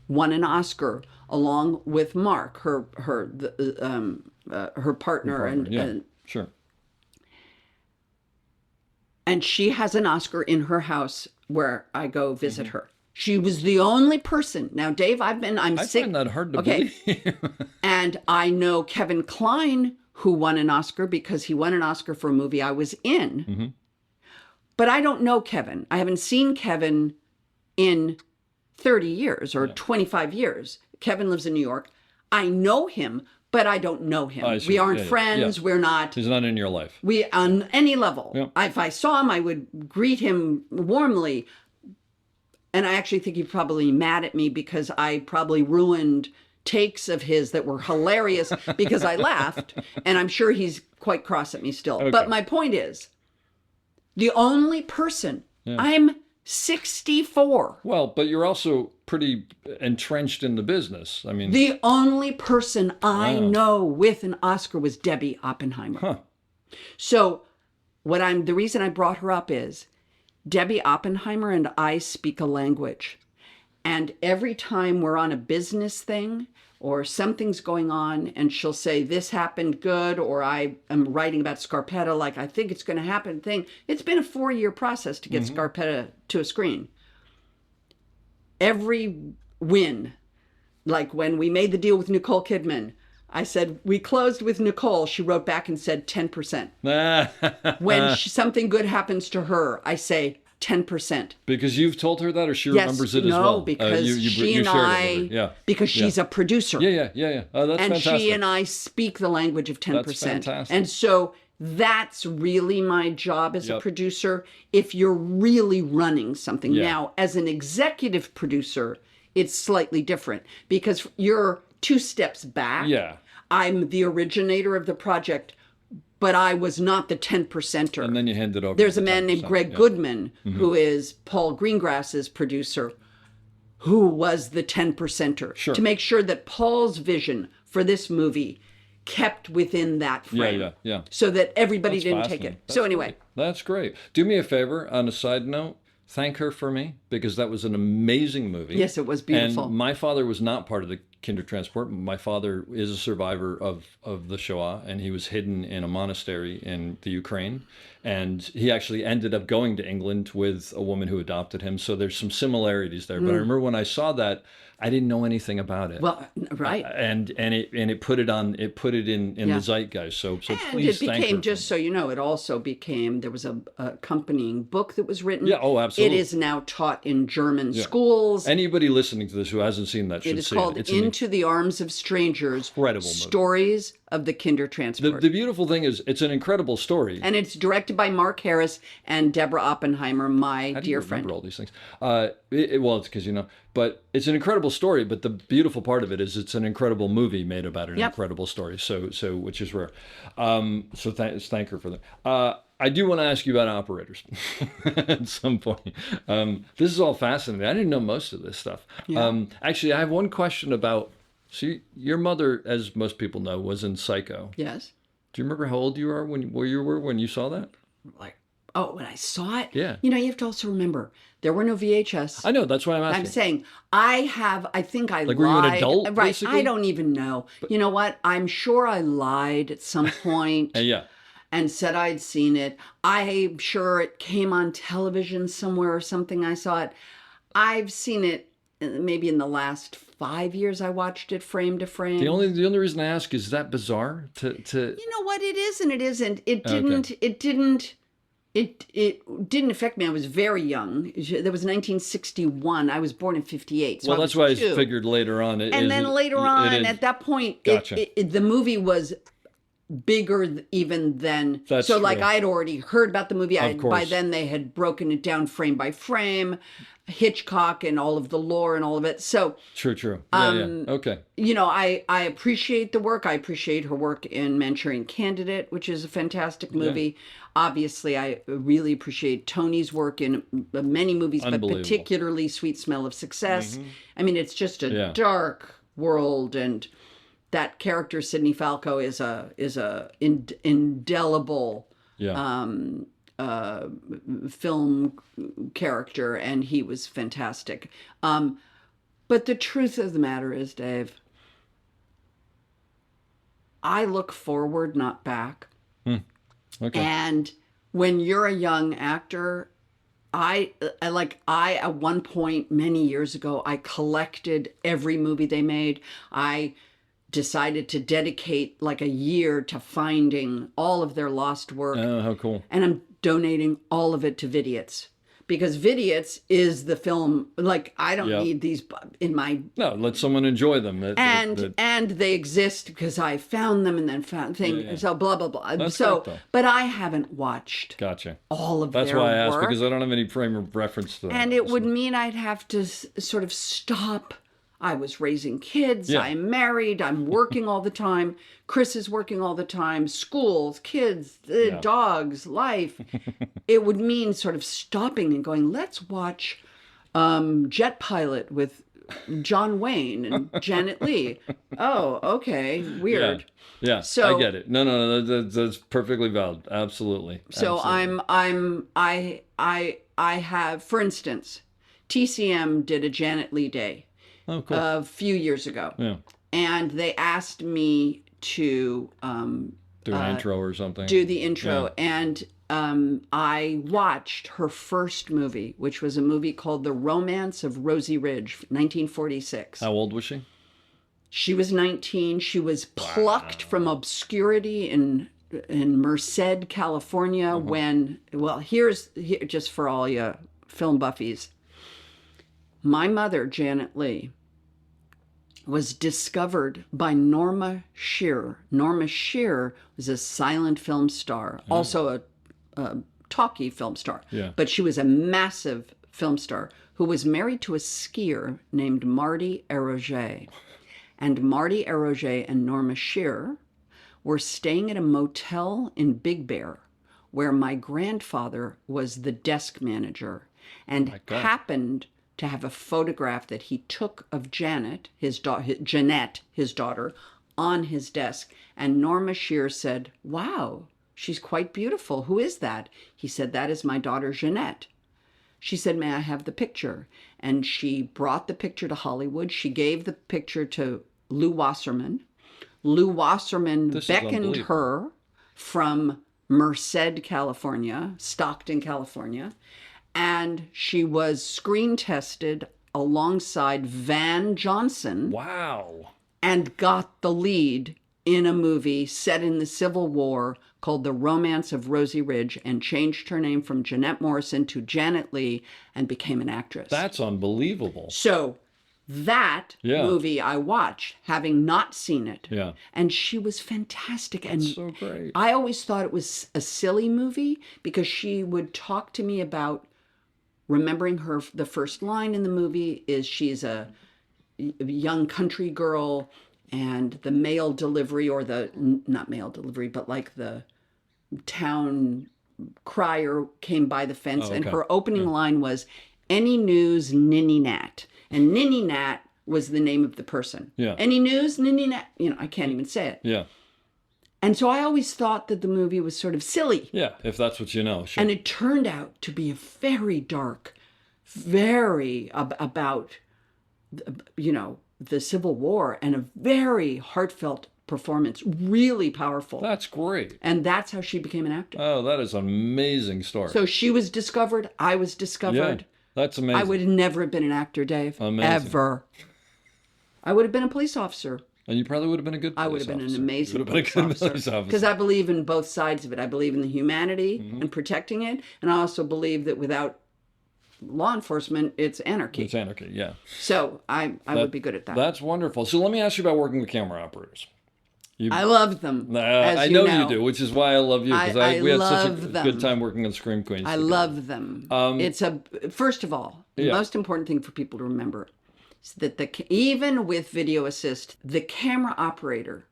won an Oscar along with Mark, her partner. And Sure. and she has an Oscar in her house where I go visit her. She was the only person. Now, Dave, I'm I sick. find that hard to Okay. believe. And I know Kevin Kline, who won an Oscar because he won an Oscar for a movie I was in. But I don't know Kevin. I haven't seen Kevin in 30 years or 25 years. Kevin lives in New York. I know him, but I don't know him. I see. We aren't Yeah, yeah, friends. yeah. We're not. He's not in your life. We on any level. Yeah. If I saw him, I would greet him warmly. And I actually think he'd probably be mad at me because I probably ruined takes of his that were hilarious because I laughed. And I'm sure he's quite cross at me still. Okay. But my point is, the only person, I'm 64. Well, but you're also pretty entrenched in the business. I mean, The only person I know with an Oscar was Debbie Oppenheimer. So the reason I brought her up is Debbie Oppenheimer and I speak a language. And every time we're on a business thing or something's going on and she'll say, this happened good, or I am writing about Scarpetta, like I think it's going to happen thing. It's been a 4-year process to get Scarpetta to a screen. Every win, like when we made the deal with Nicole Kidman, I said, we closed with Nicole. She wrote back and said 10%. When something good happens to her, I say 10%. because you've told her that, or she remembers it as well? No, because you she shared and it with I, her. Yeah. because she's a producer. Yeah. Oh, that's And fantastic. she and I speak the language of 10%. That's fantastic. And so that's really my job as a Yep. producer if you're really running something. Yeah. Now, as an executive producer, it's slightly different because you're 2 steps back. Yeah. I'm the originator of the project, but I was not the 10%er. And then you hand it over. There's to a man named 10%, Greg yeah. Goodman, who is Paul Greengrass's producer, who was the 10%er. Sure. To make sure that Paul's vision for this movie kept within that frame. Yeah. So that everybody That's didn't take fascinating. it. So anyway, That's great. Do me a favor, on a side note, thank her for me. because that was an amazing movie. Yes, it was beautiful. And my father was not part of the Kindertransport. My father is a survivor of the Shoah, and he was hidden in a monastery in the Ukraine. And he actually ended up going to England with a woman who adopted him. So there's some similarities there. But I remember when I saw that, I didn't know anything about it. Well, right. And it put it in Yeah. the zeitgeist. So And please it thank her. became, just so you know, it also became, there was a accompanying book that was written. Yeah, oh, absolutely. It is now taught in German schools. Anybody listening to this who hasn't seen that should It is see called it. It's Into the Arms of Strangers, incredible movie. Stories of the Kindertransport. the beautiful thing is it's an incredible story. And it's directed by Mark Harris and Deborah Oppenheimer, my How do you dear remember friend. all these things? Well, it's because but it's an incredible story. But the beautiful part of it is it's an incredible movie made about an Yep. incredible story. So which is rare. So thank her for that. I do want to ask you about operators at some point. This is all fascinating. I didn't know most of this stuff. Yeah. Actually, I have one question about. See, your mother, as most people know, was in Psycho. Yes. Do you remember how old you are when you saw that? Like, oh, when I saw it? Yeah. You have to also remember, there were no VHS. I know, that's why I'm asking. I'm saying I think I Like, lied. were you an adult, Right. basically? I don't even know. You know what? I'm sure I lied at some point Yeah. and said I'd seen it. I'm sure it came on television somewhere or something. I saw it. I've seen it maybe in the last 5 years. I watched it frame to frame. The only reason I ask is that bizarre to You know what? It is and it isn't. It Okay. didn't. It didn't affect me. I was very young. There was 1961. I was born in 58. So well, I that's was why I 2. figured later on. And then later on, at that point, Gotcha. the movie was bigger even than. That's so, like, true. I had already heard about the movie. By course. then, they had broken it down frame by frame, Hitchcock and all of the lore and all of it. So, True. Yeah. Okay. I appreciate the work. I appreciate her work in Manchurian Candidate, which is a fantastic movie. Obviously, I really appreciate Tony's work in many movies, but Unbelievable. particularly Sweet Smell of Success. I mean, it's just a Yeah. dark world, and that character Sidney Falco is a indelible Yeah. film character, and he was fantastic. But the truth of the matter is, Dave, I look forward, not back. Okay. And when you're a young actor, I at one point many years ago, I collected every movie they made. I decided to dedicate like a year to finding all of their lost work. Oh, how cool. And I'm donating all of it to Vidiots. Because Vidiots is the film, like, I don't Yeah. need these in my... No, let someone enjoy them. And they exist because I found them and then found things. Yeah. So blah, blah, blah. That's so, great, though. but I haven't watched Gotcha. all of That's their why I asked, work. because I don't have any frame of reference to that. And it would mean I'd have to sort of stop. I was raising kids. Yeah. I'm married. I'm working all the time. Chris is working all the time. Schools, kids, dogs, life. It would mean sort of stopping and going, let's watch Jet Pilot with John Wayne and Janet Leigh. Oh, okay. Weird. Yeah, So- I get it. No, that's perfectly valid. Absolutely. So Absolutely. I have, for instance, TCM did a Janet Leigh Day Oh, cool. a few years ago. Yeah. And they asked me to Do an intro or something. do the intro. Yeah. And I watched her first movie, which was a movie called The Romance of Rosie Ridge, 1946. How old was she? She was 19. She was plucked from obscurity in Merced, California, when, well, here, just for all you film buffies. My mother, Janet Leigh, was discovered by Norma Shearer. Norma Shearer was a silent film star, also a talkie film star. Yeah. But she was a massive film star who was married to a skier named Marty Eroget. And Marty Eroget and Norma Shearer were staying at a motel in Big Bear where my grandfather was the desk manager and God. happened to have a photograph that he took of Janet, Jeanette, his daughter, on his desk. And Norma Shearer said, "Wow, she's quite beautiful. Who is that?" He said, "That is my daughter, Jeanette." She said, "May I have the picture?" And she brought the picture to Hollywood. She gave the picture to Lou Wasserman. Lou Wasserman This is beckoned unbelievable. her from Merced, California, Stockton, California, and she was screen tested alongside Van Johnson Wow. and got the lead in a movie set in the Civil War called The Romance of Rosie Ridge, and changed her name from Jeanette Morrison to Janet Leigh and became an actress. That's unbelievable. So that Yeah. movie I watched, having not seen it. Yeah. And she was fantastic. And So great. I always thought it was a silly movie because she would talk to me about remembering her. The first line in the movie is she's a young country girl, and the mail delivery, or not mail delivery, but like the town crier came by the fence, Oh, and okay. her opening line was, "Any news, Ninny Nat." And Ninny Nat was the name of the person. Yeah. Any news, Ninny Nat? I can't even say it. Yeah. And so I always thought that the movie was sort of silly. Yeah. If that's what you know. Sure. And it turned out to be a very dark, very about, the Civil War, and a very heartfelt performance, really powerful. That's great. And that's how she became an actor. Oh, that is an amazing story. So she was discovered, I was yeah. discovered. That's amazing. I would have never have been an actor, Dave. Amazing. Ever. I would have been a police officer. And you probably would have been a good police I would have been an officer. amazing You would have been a good police officer. because I believe in both sides of it. I believe in the humanity Mm-hmm. and protecting it, and I also believe that without law enforcement, it's anarchy. It's anarchy, yeah. So I would be good at that. That's wonderful. So let me ask you about working with camera operators. I love them. As I you know you do, which is why I love you, because I we had such a love them. good time working on Scream Queens. I together. love them. It's first of all, the Yeah. most important thing for people to remember is that even with video assist, the camera operator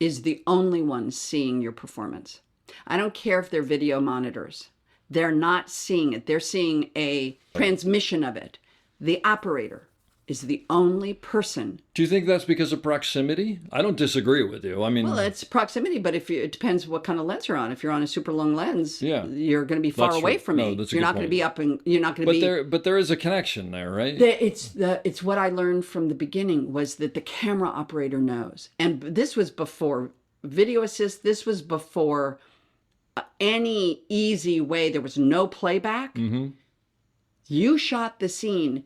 is the only one seeing your performance. I don't care if they're video monitors. They're not seeing it. They're seeing a transmission of it. The operator is the only person. Do you think that's because of proximity? I don't disagree with you. I mean, Well, it's proximity, but it depends what kind of lens you're on. If you're on a super long lens, Yeah. you're going to be far That's away true. from No, me. that's a You're good not going to point. be up, and you're not going to be. but there is a connection there, right? It's what I learned from the beginning was that the camera operator knows, and this was before video assist. This was before any easy way. There was no playback. Mm-hmm. You shot the scene.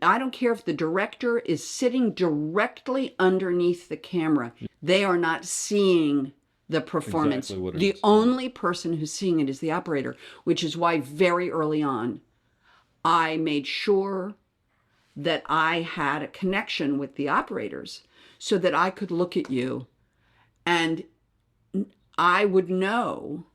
I don't care if the director is sitting directly underneath the camera. They are not seeing the performance. Exactly what it The is. only person who's seeing it is the operator, which is why very early on, I made sure that I had a connection with the operators so that I could look at you and I would know.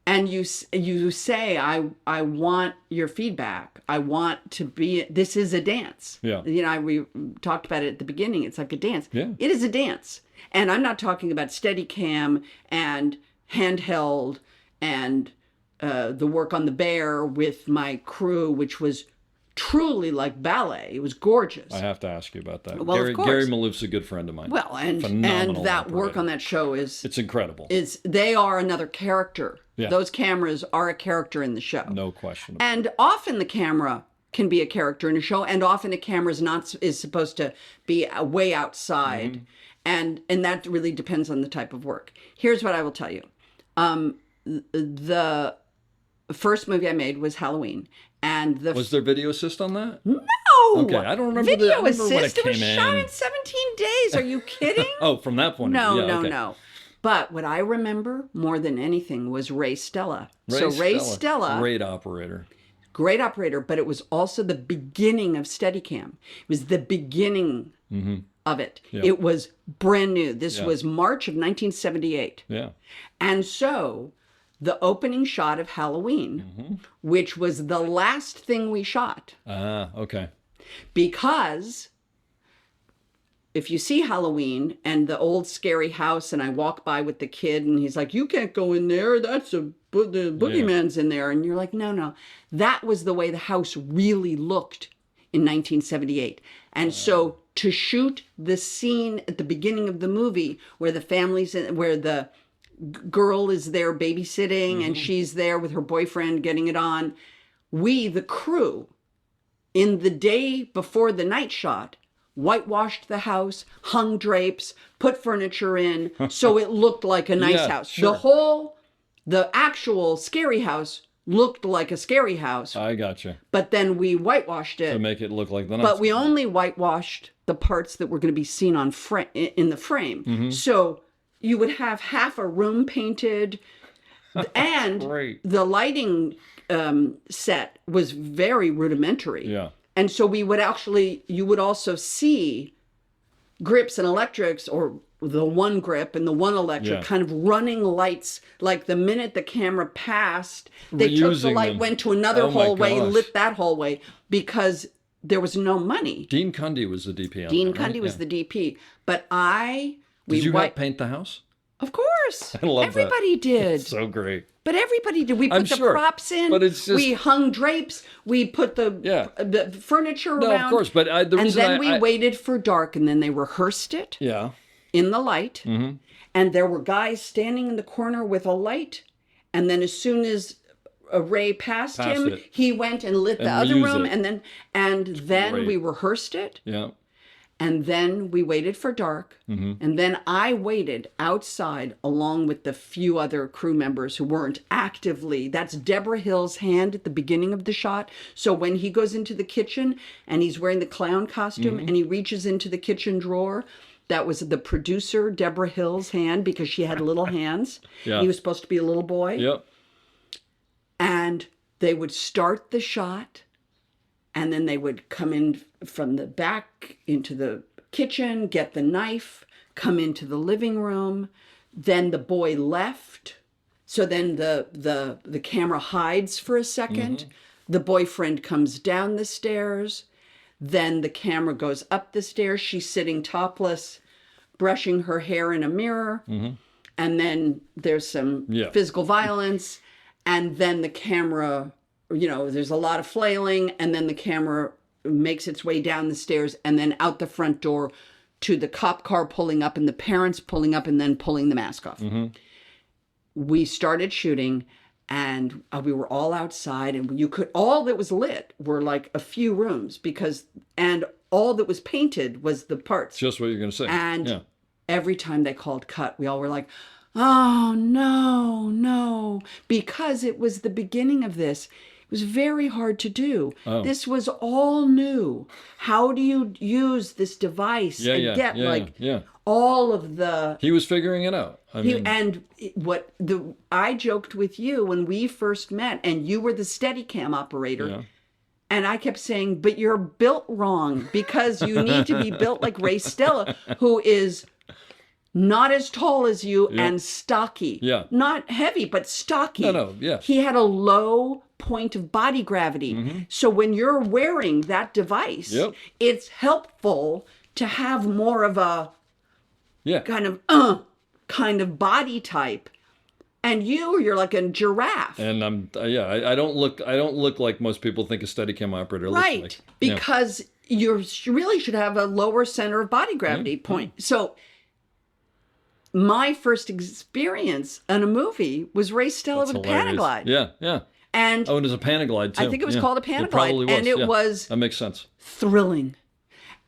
And you say, I want your feedback. I want to be, this is a dance. Yeah. We talked about it at the beginning. It's like a dance. Yeah. It is a dance. And I'm not talking about Steadicam and handheld and the work on the Bear with my crew, which was truly like ballet. It was gorgeous. I have to ask you about that. Well, of course. Gary Malouf's a good friend of mine. Well, and Phenomenal that work operator. on that show is It's incredible. they are another character. Yeah. Those cameras are a character in the show. No question. And often the camera can be a character in a show, and often a camera is supposed to be way outside, and that really depends on the type of work. Here's what I will tell you: the first movie I made was Halloween, and Was there video assist on that? no, Okay, I don't remember video I remember when it assist. It was came shot in. in 17 days. Are you kidding? Oh, from that point No, of view. Yeah, no, okay. no. But what I remember more than anything was Ray Stella. Ray Stella, Great operator. great operator, but it was also the beginning of Steadicam. It was the beginning of it. Yeah. It was brand new. This Yeah. was March of 1978. Yeah. And so the opening shot of Halloween, which was the last thing we shot, Ah, okay. because if you see Halloween and the old scary house, and I walk by with the kid and he's like, "You can't go in there. That's the boogeyman's in there." And you're like, no. That was the way the house really looked in 1978. And so to shoot the scene at the beginning of the movie where the family's in, where the girl is there babysitting and she's there with her boyfriend getting it on, we, the crew, in the day before the night shot, whitewashed the house, hung drapes, put furniture in, so it looked like a nice Yeah, house. sure. The actual scary house looked like a scary house, I gotcha. but then we whitewashed it. To make it look like the But we only whitewashed the parts that were going to be seen on in the frame. Mm-hmm. So you would have half a room painted, and Great. the lighting set was very rudimentary. Yeah. And so you would also see grips and electrics, or the one grip and the one electric, Yeah. kind of running lights. Like the minute the camera passed, they took the Reusing light, them. went to another Oh my hallway, gosh. lit that hallway, because there was no money. Dean Cundy was the DP on Dean that, right? Cundy was Yeah. the DP, but Did you help paint the house? Of course, I love that. everybody did. So great. But everybody did. We I'm put the sure, props in. but it's just- we hung drapes. We put the furniture No, around. of course, but the and reason then we waited for dark, and then they rehearsed it Yeah. in the light. Mm-hmm. And there were guys standing in the corner with a light. And then as soon as a ray passed him, it. he went and lit the And other reuse room. it. And then Great. we rehearsed it. Yeah. And then we waited for dark. Mm-hmm. And then I waited outside along with the few other crew members who weren't actively. That's Deborah Hill's hand at the beginning of the shot. So when he goes into the kitchen and he's wearing the clown costume Mm-hmm. and he reaches into the kitchen drawer, that was the producer, Deborah Hill's hand, because she had little hands. Yeah. He was supposed to be a little boy. Yep. And they would start the shot, and then they would come in from the back into the kitchen, get the knife, come into the living room. Then the boy left. So then the camera hides for a second. The boyfriend comes down the stairs. Then the camera goes up the stairs. She's sitting topless, brushing her hair in a mirror. And then there's some physical violence. And then the camera, there's a lot of flailing. And then the camera makes its way down the stairs and then out the front door to the cop car pulling up and the parents pulling up and then pulling the mask off. We started shooting, and we were all outside, and all that was lit were like a few rooms, and all that was painted was the parts. Just what you're going to say. And yeah. every time they called cut, we all were like, oh, no, because it was the beginning of this. It was very hard to do. Oh. This was all new. How do you use this device and get all of the... He was figuring it out. I joked with you when we first met, and you were the Steadicam operator. Yeah. And I kept saying, but you're built wrong, because you need to be built like Ray Stella, who is not as tall as you and stocky. Yeah. Not heavy, but stocky. No, yeah. He had a low point of body gravity. So when you're wearing that device, it's helpful to have more of a kind of body type. And you're like a giraffe. And I don't look like most people think a Steadicam operator looks like. Right, because you really should have a lower center of body gravity point. So my first experience in a movie was Ray Stella with a Panaglide. Yeah. And it was a Panaglide too. I think it was called a Panaglide. It probably was. And it was that makes sense. thrilling.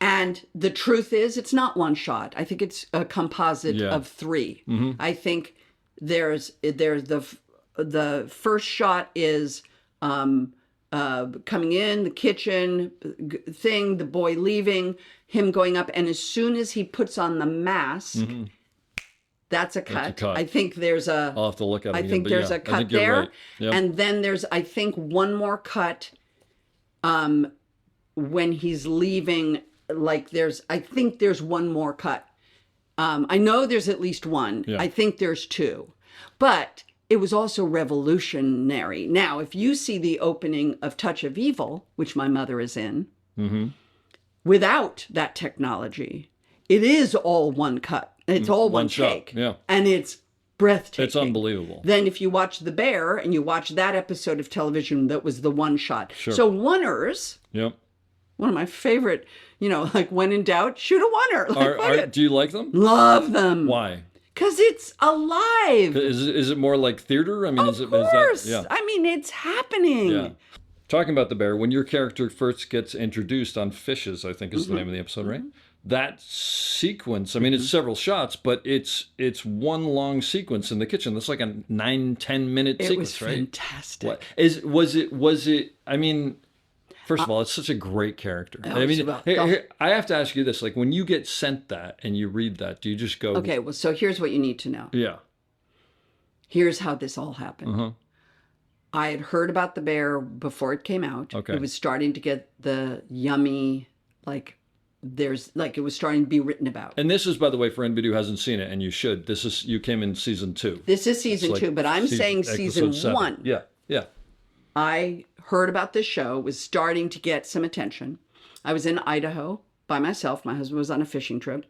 And the truth is, it's not one shot. I think it's a composite of 3. I think there's the first shot is coming in the kitchen thing, the boy leaving, him going up, and as soon as he puts on the mask, that's a cut. I think there's a... I'll have to look at it I again, think but there's a cut there. Right. Yep. And then there's, I think, one more cut when he's leaving. I think there's one more cut. I know there's at least one. Yeah. I think there's 2. But it was also revolutionary. Now, if you see the opening of Touch of Evil, which my mother is in, without that technology, it is all one cut. It's all one take. Shot. Yeah. And it's breathtaking. It's unbelievable. Then if you watch The Bear and you watch that episode of television, that was the one shot. Sure. So oneers, Yep. one of my favorite, like when in doubt, shoot a oneer. Do you like them? Love them. Why? Because it's alive. Is it more like theater? I mean, Of course. I mean, it's happening. Yeah. Talking about the bear, when your character first gets introduced on Fishes, I think is the name of the episode, right? That sequence, I mean, it's several shots, but it's one long sequence in the kitchen. That's like a 9-10 minute It sequence, was right? fantastic. Was it, I mean, first of all, it's such a great character. I mean, I have to ask you this, like when you get sent that and you read that, do you just go, Okay, well, so here's what you need to know. yeah, Here's how this all happened. I had heard about the bear before it came out. Okay. It was starting to get the yummy, like, it was starting to be written about. and this is, by the way, for anybody who hasn't seen it, and you should, you came in season 2. This is season It's 2, but I'm saying episode season 7. 1. Yeah, yeah. I heard about this show, was starting to get some attention. I was in Idaho by myself. My husband was on a fishing trip.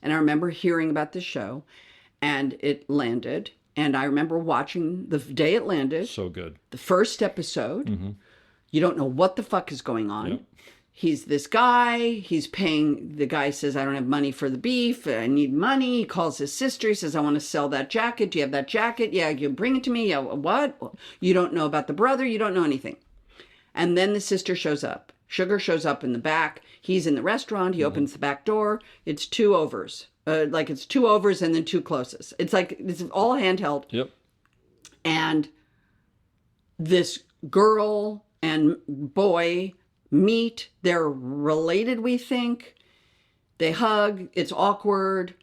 And I remember hearing about this show, and it landed. And I remember watching the day it landed, So good. the first episode. You don't know what the fuck is going on. Yep. He's this guy. The guy says, I don't have money for the beef. I need money. He calls his sister. He says, I want to sell that jacket. Do you have that jacket? Yeah, you bring it to me. Yeah, what? You don't know about the brother. You don't know anything. And then the sister shows up. Sugar shows up in the back. He's in the restaurant. He opens the back door. It's 2 overs. It's 2 overs and then 2 closes. It's like, it's all handheld. Yep. And this girl and boy meet. They're related, we think. They hug. It's awkward.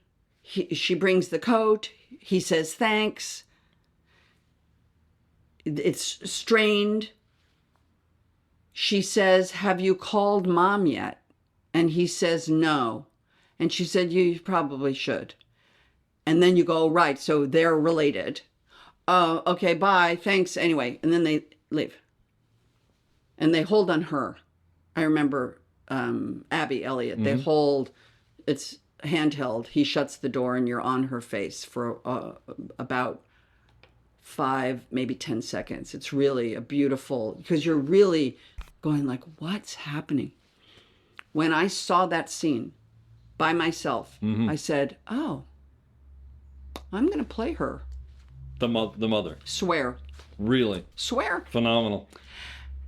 She brings the coat. He says thanks. It's strained. She says, have you called Mom yet? And he says no. And she said, you probably should. And then you go, right, so they're related. Oh, okay, bye, thanks, anyway. And then they leave. And they hold on her. I remember Abby Elliott. They hold, it's handheld. He shuts the door and you're on her face for about 5, maybe 10 seconds. It's really a beautiful, because you're really going like, what's happening? When I saw that scene by myself, I said, oh, I'm going to play her. The mother. Swear. Really. Swear. Phenomenal.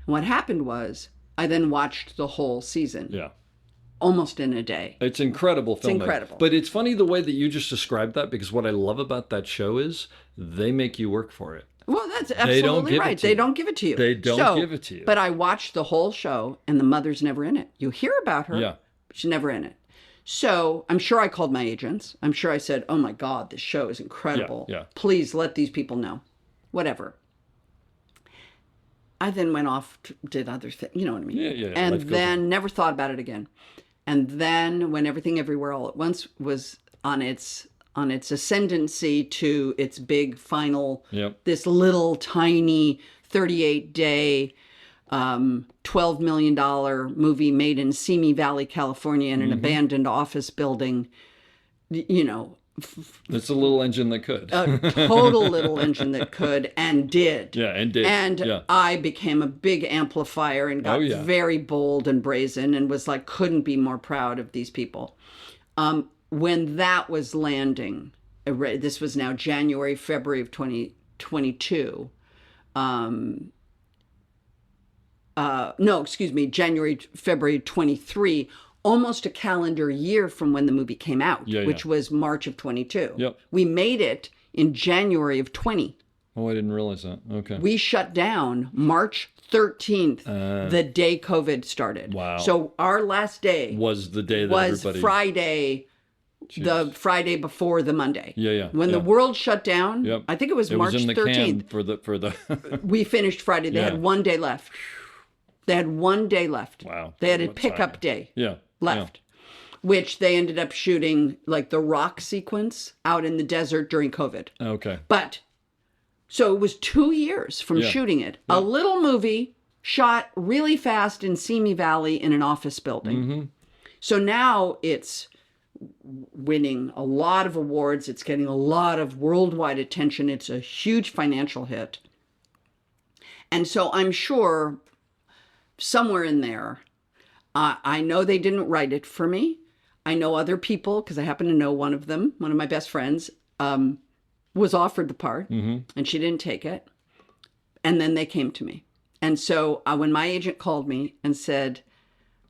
What happened was I then watched the whole season. Yeah. Almost in a day. It's incredible filming. incredible. But it's funny the way that you just described that, because what I love about that show is they make you work for it. Well, that's don't absolutely give it right. to They you. don't give it to you. They don't give it to you. But I watched the whole show and the mother's never in it. You hear about her, Yeah. but she's never in it. So I'm sure I called my agents. I'm sure I said, oh my God, this show is incredible. Yeah. Please let these people know. Whatever. I then went off, did other things, you know what I mean? Yeah. And Life goes then never thought about it again. And then when Everything Everywhere All at Once was on its ascendancy to its big final, Yep. this little tiny 38-day, $12 million movie made in Simi Valley, California, in an abandoned office building, you know, It's a little engine that could. a total little engine that could and did. Yeah, and did. And Yeah. I became a big amplifier and got Oh, yeah. very bold and brazen and was like, couldn't be more proud of these people. When that was landing, this was now January, February of 2022. January, February 23, almost a calendar year from when the movie came out, Yeah, which was March of 22. Yep. We made it in January of 20. Oh, I didn't realize that. Okay. We shut down March 13th, the day COVID started. Wow. So our last day was the day that was everybody... Friday, the Friday before the Monday. Yeah. When the world shut down, Yep. I think it was It March was in the 13th. can for the... We finished Friday. They Yeah. had 1 day left. They had 1 day left. Wow. They had a What pickup timing. day Yeah. left, which they ended up shooting like the rock sequence out in the desert during COVID. Yeah. Okay. But so it was 2 years from Yeah. shooting it. A little movie shot really fast in Simi Valley in an office building. So now it's winning a lot of awards. It's getting a lot of worldwide attention. It's a huge financial hit. And so I'm sure somewhere in there, I know they didn't write it for me. I know other people, because I happen to know one of them, one of my best friends, was offered the part and she didn't take it. And then they came to me And so when my agent called me and said,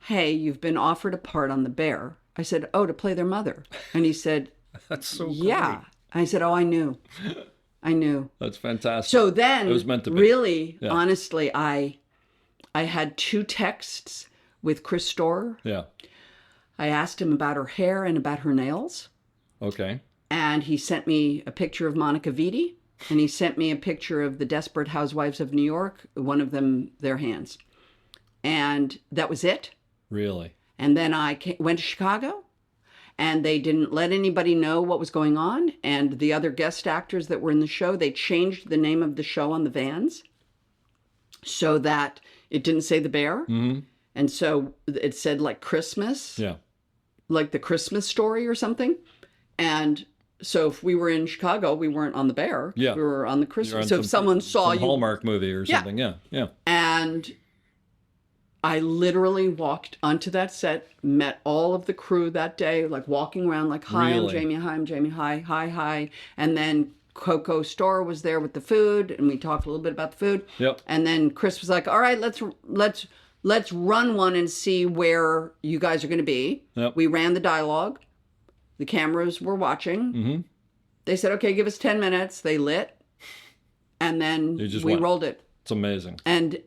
hey, you've been offered a part on The Bear, I said, oh, to play their mother. And he said, That's so yeah. great. I said, oh, I knew. That's fantastic. So then, it was meant to be. really, Yeah. honestly, I had 2 texts with Chris Storer. Yeah. I asked him about her hair and about her nails. Okay. And he sent me a picture of Monica Vitti. And he sent me a picture of the Desperate Housewives of New York, one of them, their hands. And that was it. Really? And then I went to Chicago, and they didn't let anybody know what was going on. And the other guest actors that were in the show, they changed the name of the show on the vans so that it didn't say The Bear. Mm-hmm. And so it said like Christmas, Yeah. like The Christmas Story or something. And so if we were in Chicago, we weren't on The Bear. Yeah. We were on the You're Christmas. on So if someone saw some you. Hallmark movie or Yeah. something. Yeah. Yeah. And I literally walked onto that set, met all of the crew that day, like walking around like, hi, I'm Really? Jamie, hi, I'm Jamie, hi, hi, hi. And then Coco Store was there with the food, and we talked a little bit about the food. Yep. And then Chris was like, all right, let's run one and see where you guys are going to be. Yep. We ran the dialogue. The cameras were watching. Mm-hmm. They said, okay, give us 10 minutes. They lit. And then You just we went. rolled it. It's amazing. And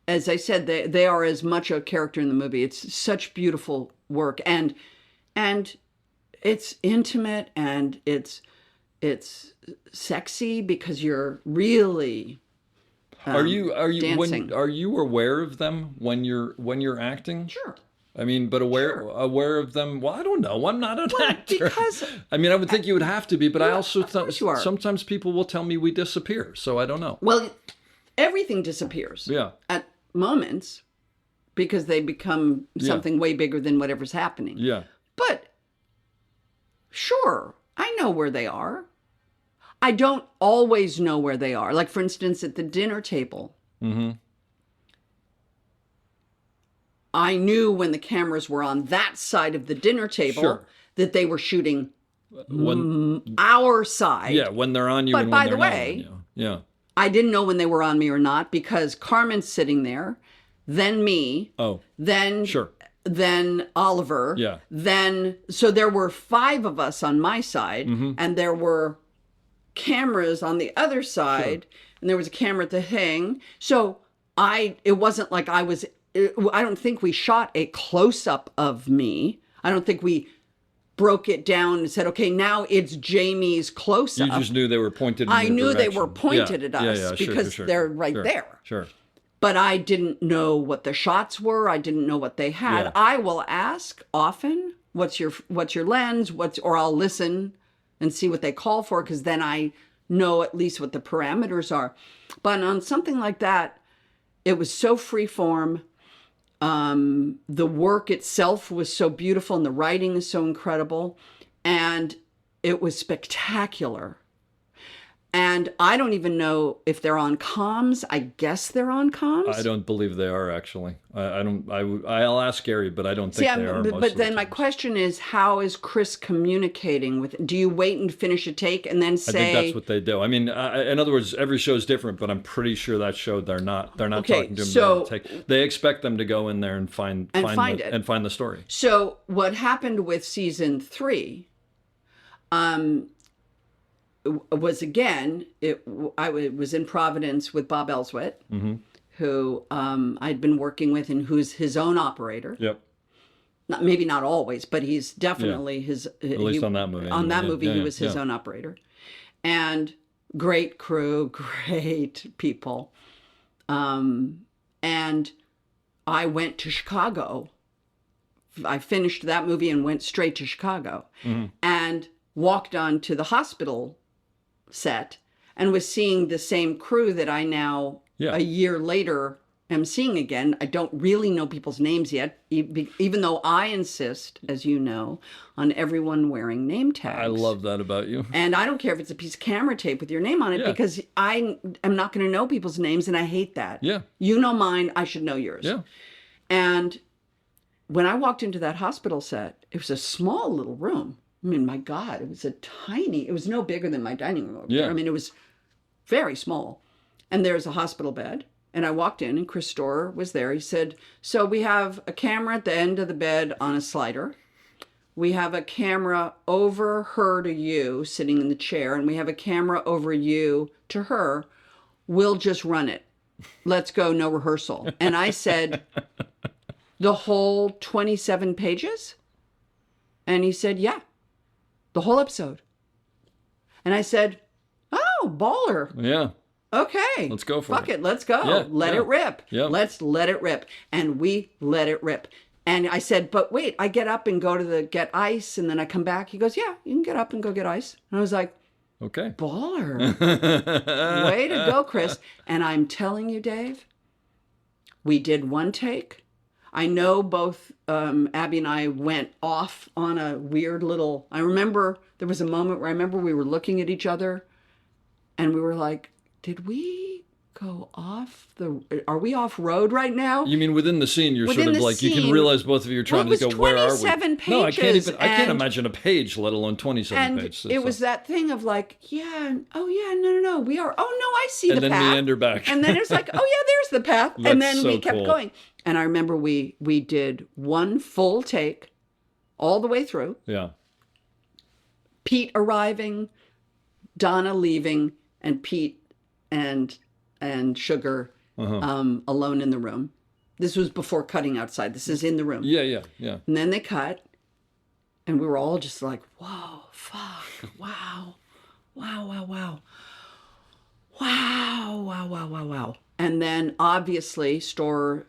as I said, they are as much a character in the movie. It's such beautiful work, and it's intimate, and it's sexy because you're really Are you dancing. are you aware of them when you're acting? Sure. I mean, but aware of them. Well, I don't know. I'm not an actor. because- I mean, I would think you would have to be, but I also course you are. sometimes people will tell me we disappear, so I don't know. Well, everything disappears Yeah. at moments because they become something way bigger than whatever's happening. Yeah. But sure, I know where they are. I don't always know where they are. Like, for instance, at the dinner table, Mm-hmm. I knew when the cameras were on that side of the dinner table Sure. that they were shooting When our side. yeah, when they're on you But and by when the they're not way- on you. Yeah. I didn't know when they were on me or not because Carmen's sitting there, then me, Oh, then sure. then Oliver. Yeah. Then, so there were 5 of us on my side, Mm-hmm. and there were cameras on the other side, and there was a camera at the thing. So it wasn't like I don't think we shot a close up of me. I don't think we broke it down and said, okay, now it's Jamie's close You up. just knew they were pointed in I your knew they direction. were pointed at us Sure, because sure, they're right sure, there. Sure. But I didn't know what the shots were. I didn't know what they had. Yeah. I will ask often, what's your lens? Or I'll listen and see what they call for, because then I know at least what the parameters are. But on something like that, it was so free form. The work itself was so beautiful, and the writing is so incredible, and it was spectacular. And I don't even know if they're on comms. I guess they're on comms. I don't believe they are actually. I don't. I'll ask Gary, but I don't think they are. but then my question is, how is Chris communicating with? Do you wait and finish a take and then say? I think that's what they do. I mean, in other words, every show is different, but I'm pretty sure that show they're not Okay, talking to him. so- They expect them to go in there and find find the, it. and find the story. So what happened with season 3? Was again, I was in Providence with Bob Elswit, Mm-hmm. who I'd been working with, and who's his own operator. Yep. Maybe not always, but he's definitely his. At least on that movie. On that Yeah, movie, yeah, he yeah, was his yeah. own operator, and great crew, great people, and I went to Chicago. I finished that movie and went straight to Chicago, Mm-hmm. and walked on to the hospital set and was seeing the same crew that I now Yeah. a year later am seeing again. I don't really know people's names yet, even though I insist, as you know, on everyone wearing name tags. I love that about you. And I don't care if it's a piece of camera tape with your name on it, Yeah. because I am not going to know people's names, and I hate that. Yeah. You know mine, I should know yours. Yeah. And when I walked into that hospital set, it was a small little room. I mean, my God, it was no bigger than my dining room over Yeah. there. I mean, it was very small. and there's a hospital bed. And I walked in, and Chris Storer was there. He said, so we have a camera at the end of the bed on a slider. We have a camera over her to you, sitting in the chair, and we have a camera over you to her. We'll just run it. Let's go, no rehearsal. And I said, the whole 27 pages? And he said, yeah, the whole episode. And I said, oh, baller. Yeah. Okay. Let's go for Fuck it. it. Let's go. Yeah, Let yeah. it rip. Yeah. Let's let it rip. And we let it rip. And I said, but wait, I get up and go to get ice, and then I come back. He goes, yeah, you can get up and go get ice. And I was like, Okay. baller. Way to go, Chris. And I'm telling you, Dave, we did one take. I know both Abby and I went off on a weird little, I remember there was a moment where I remember we were looking at each other and we were like, did we go off are we off road right now? You mean within the scene, you're Within sort of the like, you can scene- realize both of you are trying Well, to it go, was where are we? 27 No, I can't pages, even, I can't and- imagine a page, let alone 27 And pages. it was that thing of like, yeah, oh yeah, no, we are, oh no, I see And the then path. meander back. And then it's like, oh yeah, there's the path. That's And then we so kept cool. going. And I remember we did one full take all the way through. Yeah. Pete arriving, Donna leaving, and Pete and Sugar alone in the room. This was before cutting outside. This is in the room. Yeah. And then they cut, and we were all just like, whoa, fuck, wow. And then obviously Storer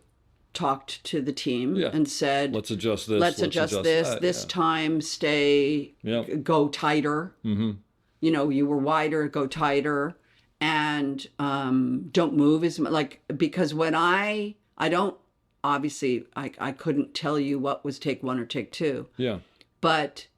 talked to the team Yeah. and said, Let's adjust this. let's adjust this. that. This Yeah. time stay, Yep. go tighter. Mm-hmm. You know, you were wider, go tighter. And don't move as much. Like, because when I don't, obviously, I couldn't tell you what was take one or take two. Yeah. But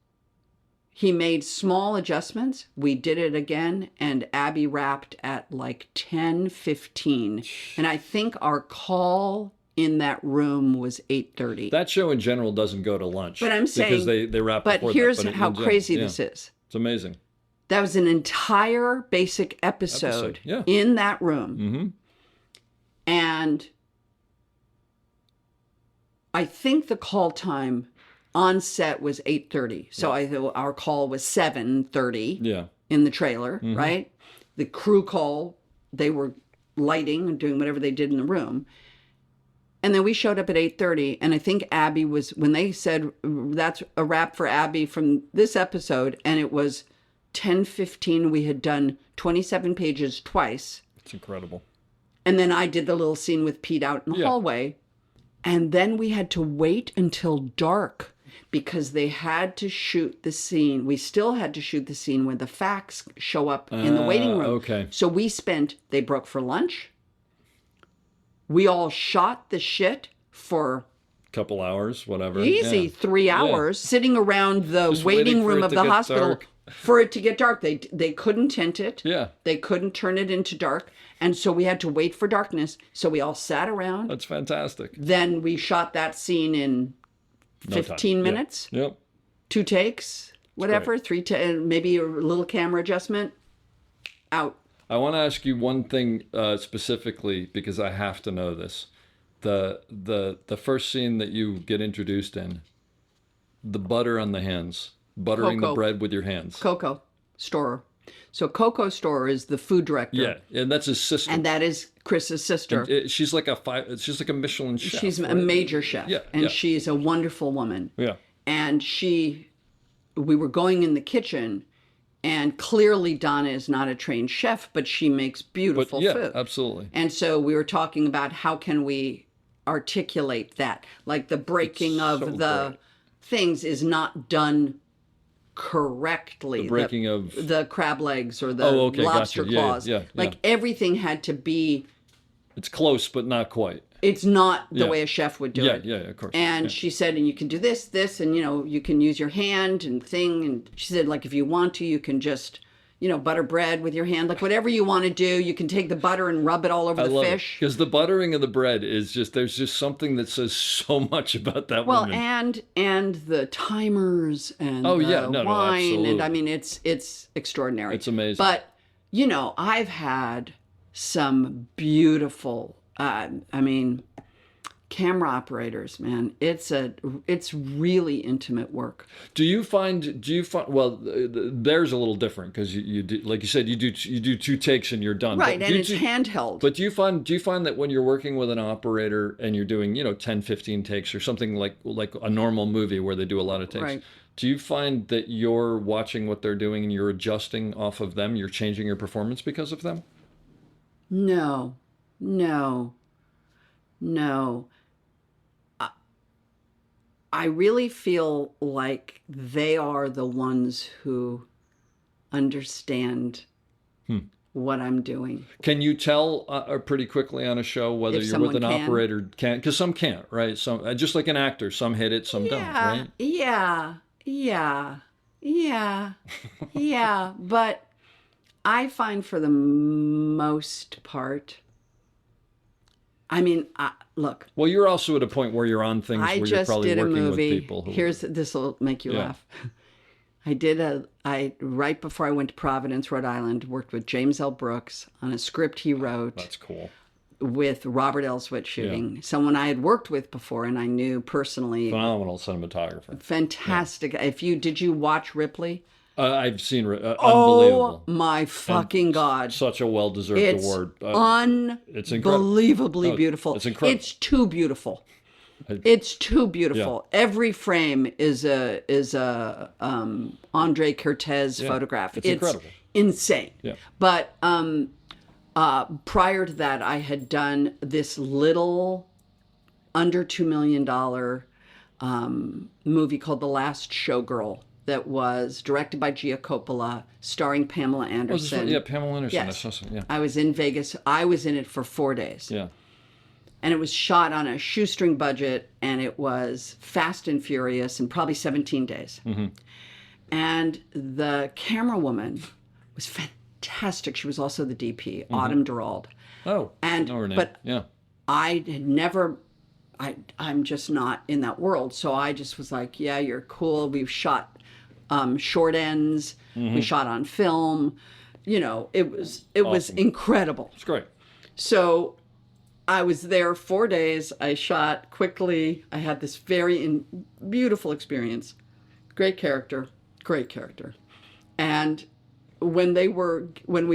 he made small adjustments. We did it again, and Abby wrapped at like 10:15. And I think our call in that room was 8:30. That show in general doesn't go to lunch. But I'm saying, because they wrap but before here's that. But how in general, crazy yeah. this is. It's amazing. That was an entire basic episode Yeah. in that room. Mm-hmm. And I think the call time on set was 8:30. So our call was 7:30 Yeah. in the trailer, right? The crew call, they were lighting and doing whatever they did in the room. And then we showed up at 8:30, and I think Abby was, when they said that's a wrap for Abby from this episode, and it was 10:15, we had done 27 pages twice. It's incredible. And then I did the little scene with Pete out in the Yeah. hallway. And then we had to wait until dark because they had to shoot the scene. We still had to shoot the scene where the facts show up in the waiting room. Okay. So they broke for lunch. We all shot the shit for Couple hours, whatever. easy Yeah. 3 hours sitting around the Just waiting waiting for room it of to the get hospital dark. for it to get dark. They couldn't tint it. Yeah. They couldn't turn it into dark. And so we had to wait for darkness. So we all sat around. That's fantastic. Then we shot that scene in No time. 15 Yeah. minutes, Yep. 2 takes, whatever, maybe a little camera adjustment, out. I want to ask you one thing specifically because I have to know this. The first scene that you get introduced in, the butter on the hands, buttering the Coco. bread with your hands. Coco Storer. So Coco Storer is the food director. Yeah, and that's his sister. And that is Chris's sister. She's like a Michelin chef. She's a right? major chef. Yeah, And yeah. she's a wonderful woman. Yeah. And we were going in the kitchen, and clearly Donna is not a trained chef, but she makes But beautiful yeah, food. absolutely. And so we were talking about how can we articulate that, like the breaking It's of so the great. things is not done correctly. The breaking of the crab legs or the Oh, okay, lobster gotcha. Yeah, claws. yeah, like yeah. everything had to be. it's close but not quite. It's not the Yeah. way a chef would do Yeah, it. yeah, of course. And Yeah. she said, and you can do this, and you can use your hand and thing. And she said, like if you want to, you can just, butter bread with your hand, like whatever you want to do. You can take the butter and rub it all over I the love fish. because the buttering of the bread is there's just something that says so much about that Well, woman. and the timers and Oh, the yeah. No, wine, and absolutely. I mean it's extraordinary. It's amazing. But I've had some beautiful, I mean, camera operators, man. It's really intimate work. Do you find, well, theirs a little different because you do, like you said, you do 2 takes and you're done. Right, But and do it's you- handheld. But do you find that when you're working with an operator and you're doing, 10, 15 takes or something like a normal movie where they do a lot of takes, Right. do you find that you're watching what they're doing and you're adjusting off of them? You're changing your performance because of them? No, no, no. I really feel like they are the ones who understand what I'm doing. Can you tell pretty quickly on a show whether If you're with an someone can. operator? Because some can't, right? Some just like an actor, some hit it, some don't, right? Yeah. But I find for the most part, I mean, look, Well, you're also at a point where you're on things I where you're just probably did a working movie. with people who. This will make you Yeah. laugh. I right before I went to Providence, Rhode Island, worked with James L. Brooks on a script he wrote That's cool. with Robert Elswit shooting, someone I had worked with before and I knew personally. Phenomenal cinematographer. Fantastic. Did you watch Ripley? I've seen Oh unbelievable. my fucking God. Such a well-deserved It's award. It's incredible. unbelievably No, beautiful. it's incredible. It's too beautiful. It's too beautiful. Every frame is a Andre Cortez photograph. it's incredible. Insane. Yeah. But prior to that, I had done this little under $2 million movie called The Last Showgirl that was directed by Gia Coppola, starring Pamela Oh, this Anderson. one- yeah, Pamela Anderson. Yes. I saw some- yeah. I was in Vegas. I was in it for 4 days. Yeah. And it was shot on a shoestring budget, and it was fast and furious in probably 17 days. Mm-hmm. And the camera woman was fantastic. She was also the DP, Autumn Durald. Oh, And- know her name. but- yeah. I had never, I'm just not in that world. So I just was like, yeah, you're cool. We've shot short ends. We shot on film. You know, it was Awesome. incredible. It's great. So I was there 4 days. I shot quickly. I had this very beautiful experience. Great character. And when we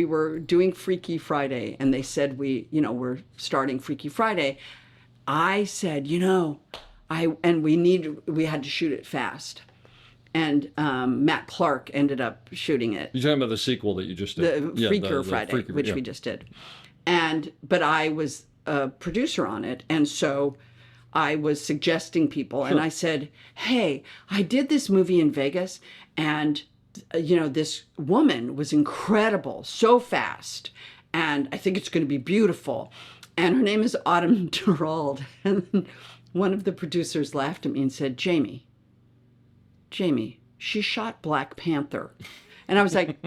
were doing Freaky Friday and they said we're starting Freaky Friday, I said, we had to shoot it fast. And Matt Clark ended up shooting it. You're talking about the sequel that you just did. The Freaker Friday, which we just did. But I was a producer on it, and so I was suggesting people, and I said, "Hey, I did this movie in Vegas, and this woman was incredible, so fast, and I think it's going to be beautiful." And her name is Autumn Durald, and then one of the producers laughed at me and said, Jamie, she shot Black Panther. And I was like,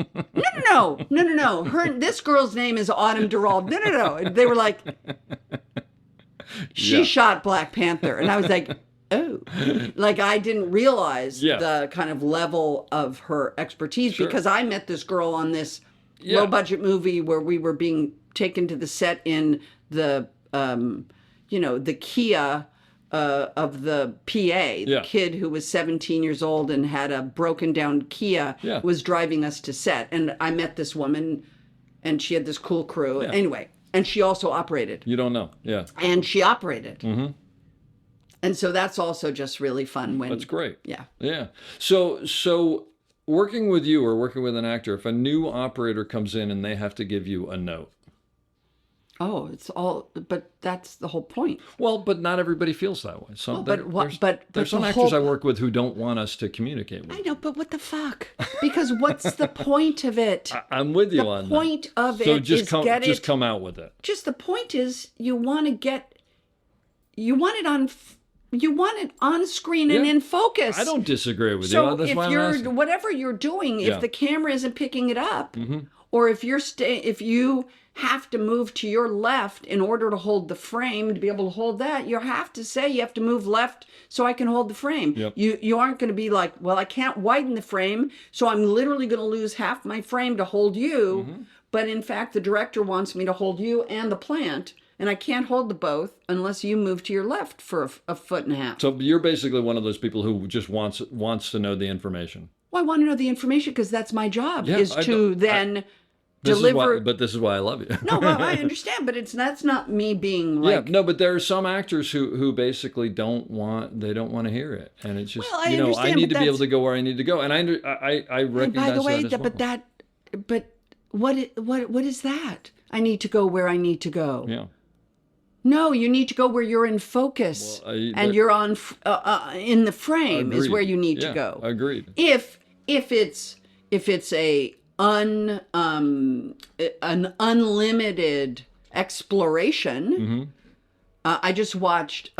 no. This girl's name is Autumn Durald. No. And they were like, she shot Black Panther. And I was like, oh. Like I didn't realize the kind of level of her expertise because I met this girl on this low budget movie where we were being taken to the set in the, the Kia of the PA, the kid who was 17 years old and had a broken down Kia was driving us to set. And I met this woman and she had this cool crew. Yeah. Anyway, and she also operated. You don't know. Yeah. And she operated. Mm-hmm. And so that's also just really fun when... That's great. Yeah. Yeah. So working with you or working with an actor, if a new operator comes in and they have to give you a note, oh, it's all, but that's the whole point. well, but not everybody feels that way. So there's some the actors whole- I work with who don't want us to communicate with. I know, but what the fuck? Because what's the point of it? I'm with you The on point of that. So it just is come, get just it. come out with it. Just the point is you want it You want it on screen and Yeah. in focus. I don't disagree with So you. That's if why I'm you're asking. whatever you're doing, Yeah. if the camera isn't picking it up, Mm-hmm. or if if you have to move to your left in order to hold the frame to be able to hold that, you have to say you have to move left so I can hold the frame. Yep. You aren't going to be like, well, I can't widen the frame, so I'm literally going to lose half my frame to hold you. Mm-hmm. But in fact, the director wants me to hold you and the plant, and I can't hold the both unless you move to your left for a foot and a half. So you're basically one of those people who just wants to know the information. Well, I want to know the information because that's my job, Yeah, is I to don't- then This deliver. is why, but this is why I love you. No, well, I understand, but that's not me being like. Yeah, no, but there are some actors who basically don't want to hear it, and it's just Well, I I understand, need but to be able that's- to go where I need to go, and I And recognize by the way, that as well. but what is that? I need to go where I need to go. Yeah, No, you need to go where you're in focus, Well, and you're on in the frame is agreed. where you need to Yeah, go. Agreed. If it's an unlimited exploration. Mm-hmm. I just watched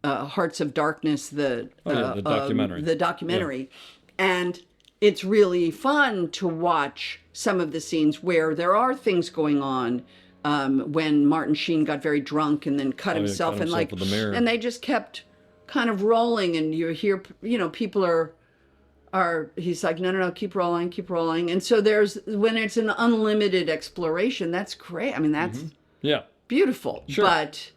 Hearts of Darkness, the documentary. the documentary, and it's really fun to watch some of the scenes where there are things going on. When Martin Sheen got very drunk and then cut himself, cut and himself with the mirror. and they just kept kind of rolling, and you hear, people are he's like, no, keep rolling. And so when it's an unlimited exploration, that's great. I mean, that's Yeah, beautiful. Sure. But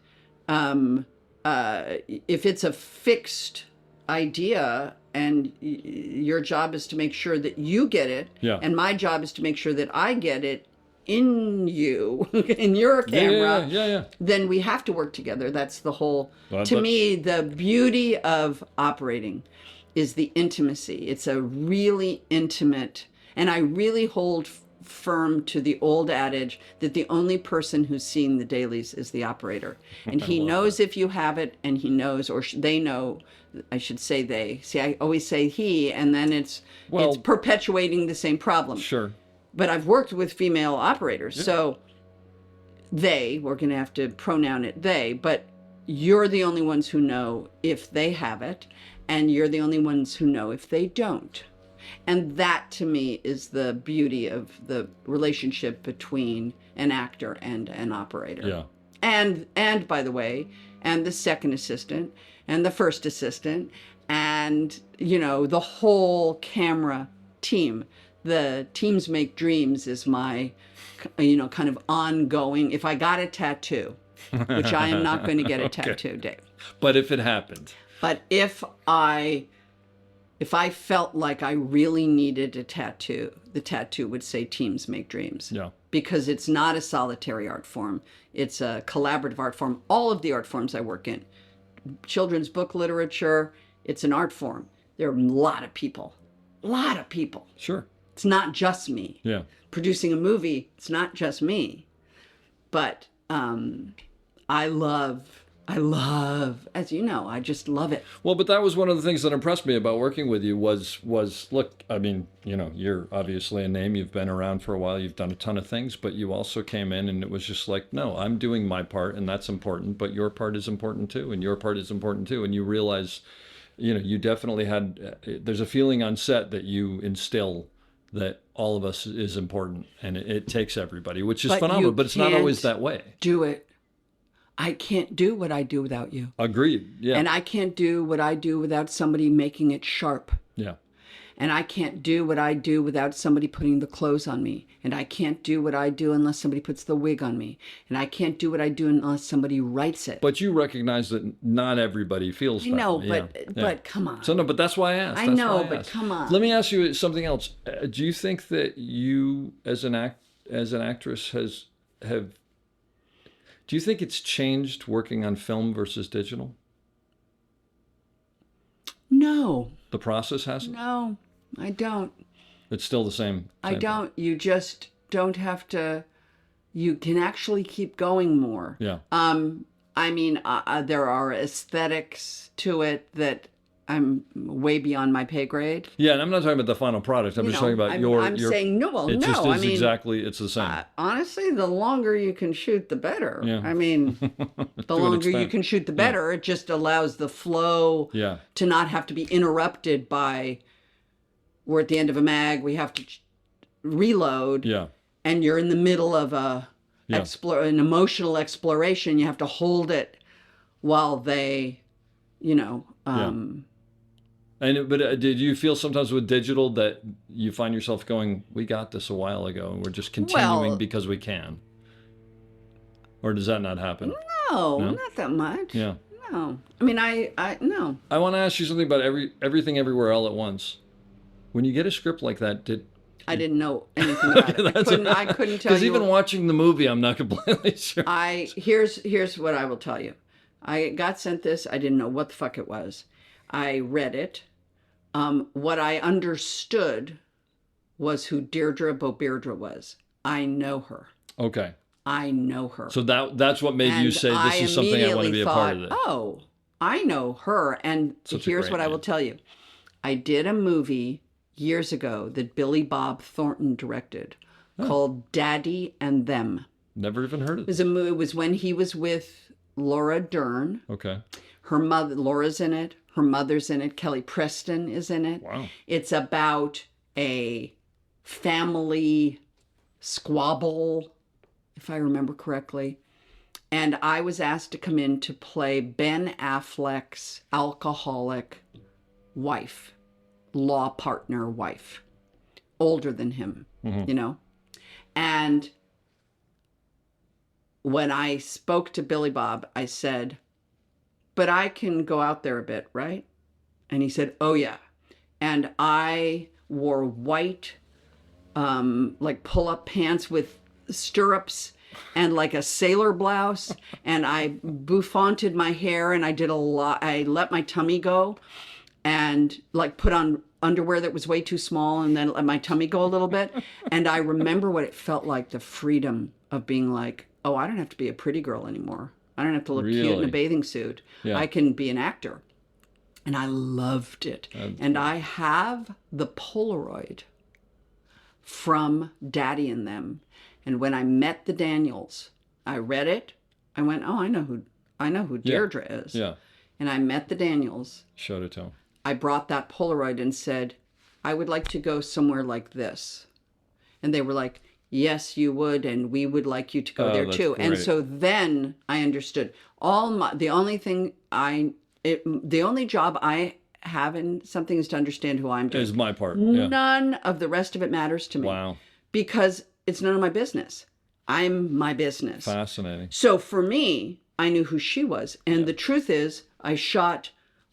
if it's a fixed idea and your job is to make sure that you get it, Yeah. and my job is to make sure that I get it in you, in your camera, yeah. then we have to work together. That's the whole, Well, to but- me, the beauty of operating is the intimacy. It's a really intimate, and I really hold firm to the old adage that the only person who's seen the dailies is the operator. And he knows if you have it, and he knows, or they know, I should say they. See, I always say he, and then it's Well- perpetuating the same problem. Sure. But I've worked with female operators, so we're going to have to pronoun it they, but you're the only ones who know if they have it, and you're the only ones who know if they don't. And that, to me, is the beauty of the relationship between an actor and an operator. Yeah. And by the way, and the second assistant, and the first assistant, and, the whole camera team. The Teams Make Dreams is my, kind of ongoing. If I got a tattoo, which I am not going to get a tattoo, Dave. But if it happened, But if I felt like I really needed a tattoo, the tattoo would say Teams Make Dreams. Yeah. Because it's not a solitary art form. It's a collaborative art form. All of the art forms I work in, children's book literature, it's an art form. There are a lot of people. sure. It's not just me. Yeah. Producing a movie, it's not just me. But I love, as you know, I just love it. Well, but that was one of the things that impressed me about working with you was look, I mean, you're obviously a name, you've been around for a while, you've done a ton of things, but you also came in and it was just like, no, I'm doing my part and that's important, but your part is important too, and your part is important too. And you realize, you definitely had, there's a feeling on set that you instill that all of us is important, and it takes everybody, which is But phenomenal, you but it's not always can't that way. Do it. I can't do what I do without you. Agreed. Yeah. And I can't do what I do without somebody making it sharp. Yeah. And I can't do what I do without somebody putting the clothes on me. And I can't do what I do unless somebody puts the wig on me. And I can't do what I do unless somebody writes it. But you recognize that not everybody feels I that know, way. but Yeah. come on. So no, but that's why I asked. I That's know, why but asked. come on. Let me ask you something else. Do you think that you, as an actress, do you think it's changed working on film versus digital? No, The process hasn't. no, I don't. It's still the same. I don't. You just don't have to. You can actually keep going more. Yeah. I mean, there are aesthetics to it that I'm way beyond my pay grade. Yeah, and I'm not talking about the final product. I'm just talking about I'm saying no. Well, it no. just is I mean, exactly. It's the same. honestly, the longer you can shoot, the better. Yeah. I mean, the longer you extent. can shoot, the better. It just allows the flow Yeah. to not have to be interrupted by. We're at the end of a mag. We have to reload. Yeah. And you're in the middle of an emotional exploration. You have to hold it while they, But did you feel sometimes with digital that you find yourself going, we got this a while ago and we're just continuing because we can? Or does that not happen? No, not that much. Yeah. No. I mean, no. I want to ask you something about everything everywhere all at once. When you get a script like that, I didn't know anything about it. I couldn't tell you. Because even watching the movie, I'm not completely sure. Here's what I will tell you. I got sent this. I didn't know what the fuck it was. I read it. What I understood was who Deirdre Beaubirdre was. I know her. Okay. I know her. So that's what made you say, this is something I want to be a part of this. Oh, I know her. And here's what I will tell you. I did a movie years ago that Billy Bob Thornton directed called Daddy and Them. Never even heard of it. It was when he was with Laura Dern. Okay. Her mother, Laura's in it. Her mother's in it. Kelly Preston is in it. Wow. It's about a family squabble, if I remember correctly. And I was asked to come in to play Ben Affleck's alcoholic wife, law partner wife, older than him, And when I spoke to Billy Bob, I said, but I can go out there a bit, right? And he said, oh yeah. And I wore white, like pull-up pants with stirrups and like a sailor blouse. And I bouffanted my hair and I did a lot. I let my tummy go and like put on underwear that was way too small and then let my tummy go a little bit. And I remember what it felt like, the freedom of being like, oh, I don't have to be a pretty girl anymore. I don't have to look cute in a bathing suit. Yeah. I can be an actor. And I loved it. And I have the Polaroid from Daddy and Them. And when I met the Daniels, I read it. I went, oh, I know who Deirdre is. Yeah. And I met the Daniels. Showed it to him. I brought that Polaroid and said, I would like to go somewhere like this. And they were like, yes, you would, and we would like you to go there too. Great. And so then I understood. The only job I have in something is to understand who I'm doing. Is my part. Yeah. None of the rest of it matters to me. Wow. Because it's none of my business. I'm my business. Fascinating. So for me, I knew who she was. And the truth is,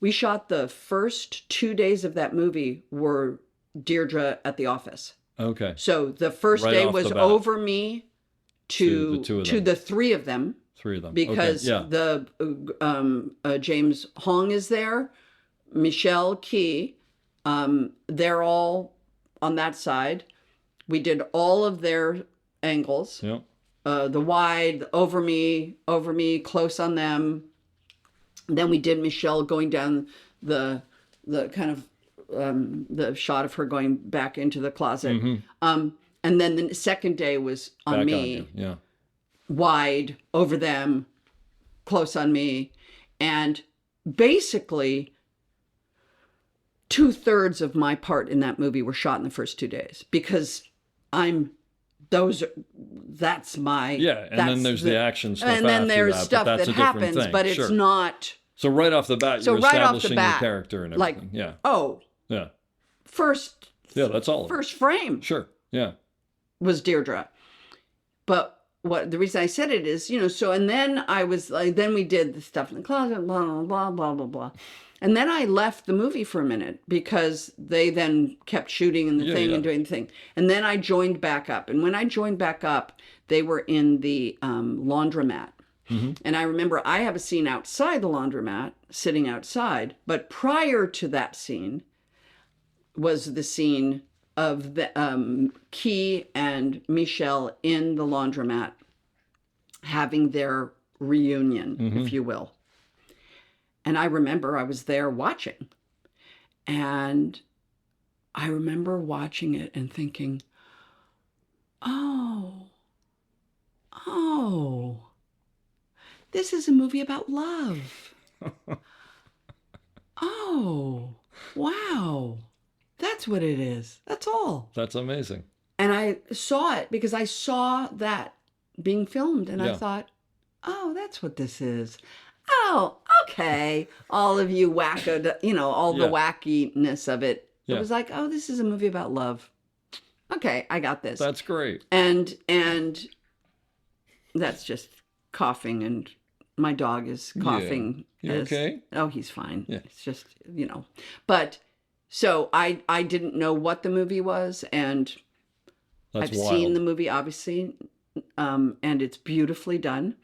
we shot the first 2 days of that movie were Deirdre at the office. Okay. So the first Right day off was the bat. over me To the two of them. the three of them. Three of them. Because Okay. Yeah. the James Hong is there, Michelle Key, they're all on that side. We did all of their angles. Yeah. The wide, over me, close on them. Then we did Michelle going down the kind of the shot of her going back into the closet. Mm-hmm. And then the second day was on Back me, you. Yeah. wide, over them, close on me. And basically 2/3 of my part in that movie were shot in the first 2 days because that's my... Yeah, and then there's the action stuff and then after there's that, stuff but that's that a different happens, thing. but it's Sure. not... So right off the bat, So you're right off the establishing bat, your character and like, everything. Yeah. oh, Yeah. first Yeah, that's all. of it. first frame Sure. Yeah. was Deirdre. But the reason I said it is, so, and then I was like, then we did the stuff in the closet, blah, blah, blah, blah, blah, blah. And then I left the movie for a minute because they then kept shooting and and doing the thing. And then I joined back up. And when I joined back up, they were in the laundromat. Mm-hmm. And I remember I have a scene outside the laundromat, sitting outside. But prior to that scene was the scene of the Key and Michelle in the laundromat having their reunion, if you will. And I remember I was there watching. And I remember watching it and thinking, oh, this is a movie about love. Oh, wow. That's what it is. That's all. That's amazing. And I saw it because I saw that being filmed, and I Yeah. thought, oh, that's what this is. Oh, okay. All of you wacko, all the Yeah. wackiness of it. It Yeah. was like, oh, this is a movie about love. Okay, I got this. That's great. And that's just coughing, and my dog is coughing. You okay? Oh, he's fine. Yeah. It's just, But so I didn't know what the movie was, and That's I've wild. seen the movie, obviously, and it's beautifully done.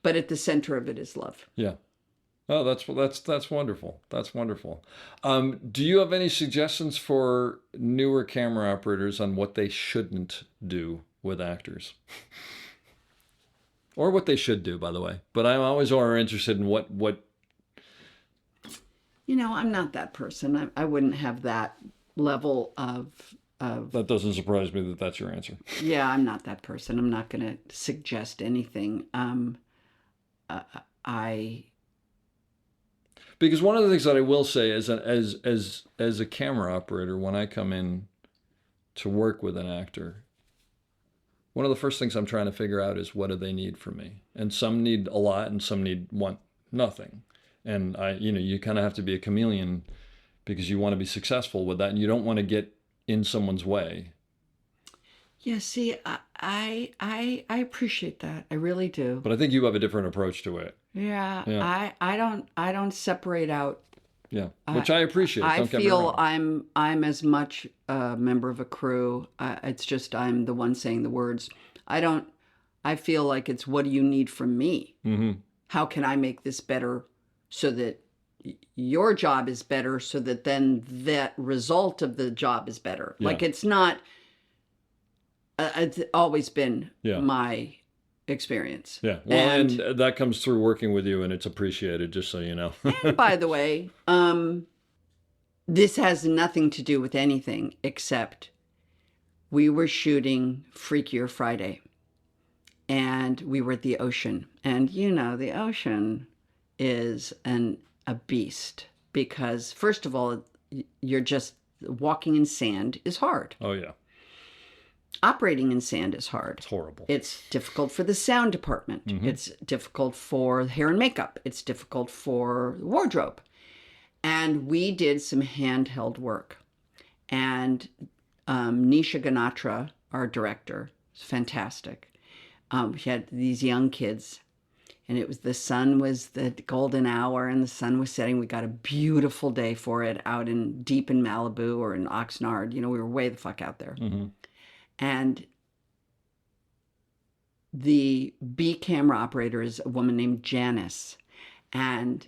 But at the center of it is love. Yeah. Oh, that's wonderful. That's wonderful. Do you have any suggestions for newer camera operators on what they shouldn't do with actors? Or what they should do, by the way. But I'm always more interested in what I'm not that person. I wouldn't have that level of that doesn't surprise me that that's your answer. yeah, I'm not that person. I'm not going to suggest anything. Because one of the things that I will say is that as a camera operator, when I come in to work with an actor, one of the first things I'm trying to figure out is what do they need from me? And some need a lot and some want nothing. And you kind of have to be a chameleon because you want to be successful with that and you don't want to get in someone's way. Yeah, see, I appreciate that. I really do. But I think you have a different approach to it. Yeah, Yeah. I don't separate out. Yeah, which I appreciate. I Don't get me feel wrong. I'm as much a member of a crew. It's just I'm the one saying the words. I feel like it's what do you need from me? Mm-hmm. How can I make this better so that your job is better, so that then that result of the job is better? Yeah. Like it's not. It's always been Yeah. my experience. Yeah, well, And- and that comes through working with you, and it's appreciated, just so you know. And by the way, this has nothing to do with anything except we were shooting Freakier Friday and we were at the ocean. And the ocean is a beast because, first of all, you're just walking in sand is hard. Oh yeah, Operating in sand is hard. it's horrible. It's difficult for the sound department. It's difficult for hair and makeup. It's difficult for wardrobe. And we did some handheld work. And Nisha Ganatra, our director, is fantastic. She had these young kids. And the sun was the golden hour and the sun was setting. We got a beautiful day for it out deep in Malibu or in Oxnard. We were way the fuck out there. Mm-hmm. And the B camera operator is a woman named Janice. And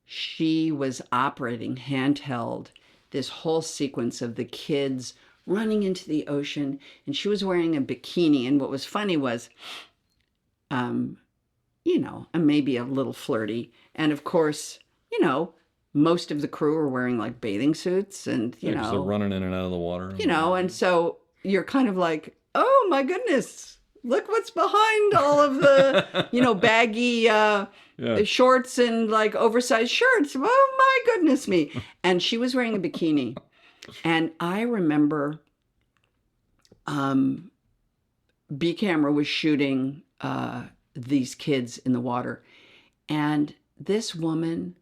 she was operating handheld this whole sequence of the kids running into the ocean. And she was wearing a bikini. And what was funny was, and maybe a little flirty. And of course, most of the crew are wearing like bathing suits and, Yeah, 'cause they're running in and out of the water. and so you're kind of like, oh my goodness, look what's behind all of the, baggy shorts and like oversized shirts. Oh my goodness me. And she was wearing a bikini. And I remember B camera was shooting these kids in the water. And this woman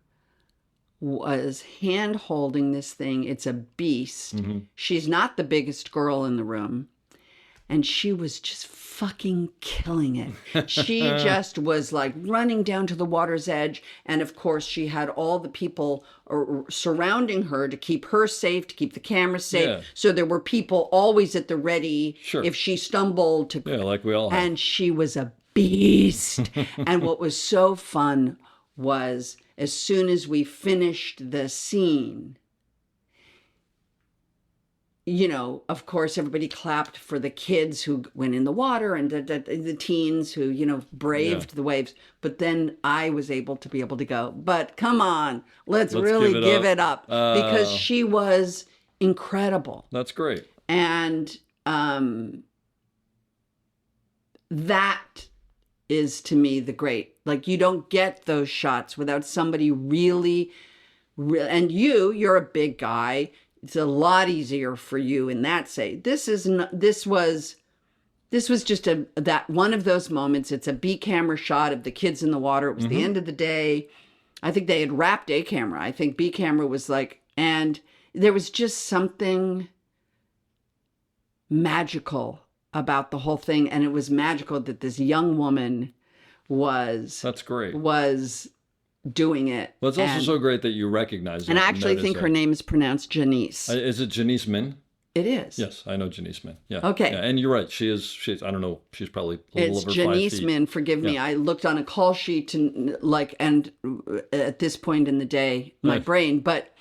was hand holding this thing. It's a beast. Mm-hmm. She's not the biggest girl in the room. And she was just fucking killing it. She just was like running down to the water's edge. And of course, she had all the people surrounding her to keep her safe, to keep the camera safe. Yeah. So there were people always at the ready Sure. if she stumbled to. Yeah, like we all have. And she was a beast. And what was so fun was as soon as we finished the scene, you know, of course, everybody clapped for the kids who went in the water and the teens who, you know, braved the waves. But then I was able to go, but come on, let's really give it up because she was incredible. That's great. And that is to me the great, like you don't get those shots without somebody really, and you're a big guy. It's a lot easier for you in that say. This was just that one of those moments. It's a B camera shot of the kids in the water. It was the end of the day. I think they had wrapped A camera. I think B camera was like, and there was just something magical about the whole thing. And it was magical that this young woman That's great. was doing it. Well, it's also so great that you recognize it. And I actually think her name is pronounced Janice. Is it Janice Min? It is. Yes, I know Janice Min. Yeah. Okay. Yeah, and you're right. She's I don't know, she's probably a little It's over Janice 5 feet. Min, forgive me. I looked on a call sheet and at this point in the day, my brain, but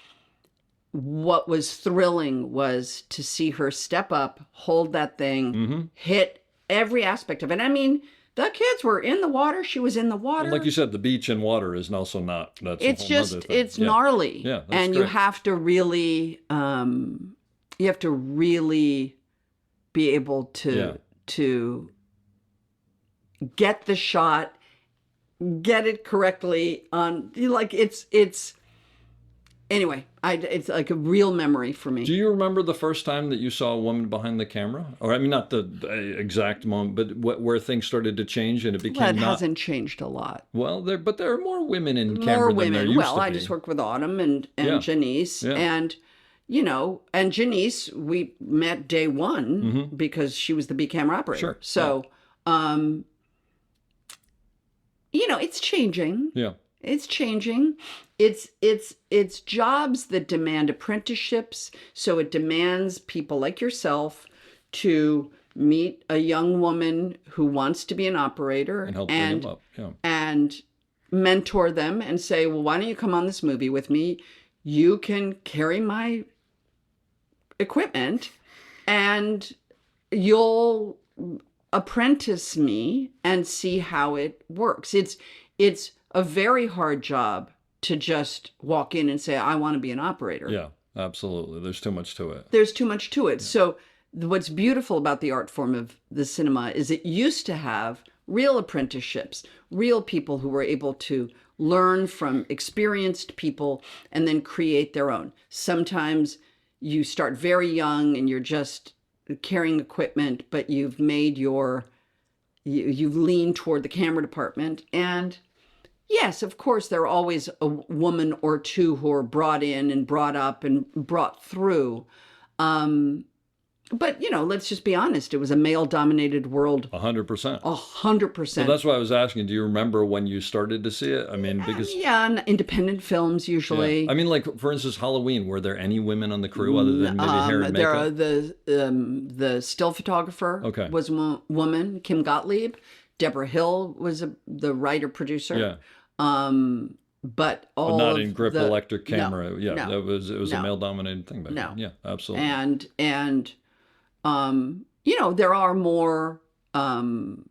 what was thrilling was to see her step up, hold that thing, hit every aspect of it. I mean, the kids were in the water. She was in the water. Like you said, the beach and water is also not. That's It's a whole just, other thing. it's gnarly. Yeah, that's and you great. have to really, be able to get the shot, get it correctly on, like it's anyway, it's like a real memory for me. Do you remember the first time that you saw a woman behind the camera? Or I mean, not the exact moment, but where things started to change and it became Well, it not. hasn't changed a lot. Well, there are more women in More camera than there women. used Well, to I be. just work with Autumn and Janice Yeah. and, you know, and Janice, we met day one because she was the B camera operator. Sure. So, you know, it's changing. Yeah. It's changing. It's jobs that demand apprenticeships. So it demands people like yourself to meet a young woman who wants to be an operator And help bring them up. Yeah. and mentor them and say, well, why don't you come on this movie with me? You can carry my equipment and you'll apprentice me and see how it works. It's a very hard job to just walk in and say, I want to be an operator. Yeah, absolutely. There's too much to it. There's too much to it. So what's beautiful about the art form of the cinema is it used to have real apprenticeships, real people who were able to learn from experienced people and then create their own. Sometimes you start very young and you're just carrying equipment, but you've leaned toward the camera department. And yes, of course, there are always a woman or two who are brought in and brought up and brought through. But, you know, let's just be honest. It was a male-dominated world. 100%. 100%. So that's why I was asking, do you remember when you started to see it? I mean, because... Yeah, and independent films usually. Yeah. I mean, like, for instance, Halloween, were there any women on the crew other than maybe hair and there makeup? are the still photographer was a woman, Kim Gottlieb. Deborah Hill was the writer-producer. Yeah. But But not in grip the, electric camera. No, yeah, no, it was a no. male-dominated thing back then. Yeah, absolutely. And you know, there are more. Do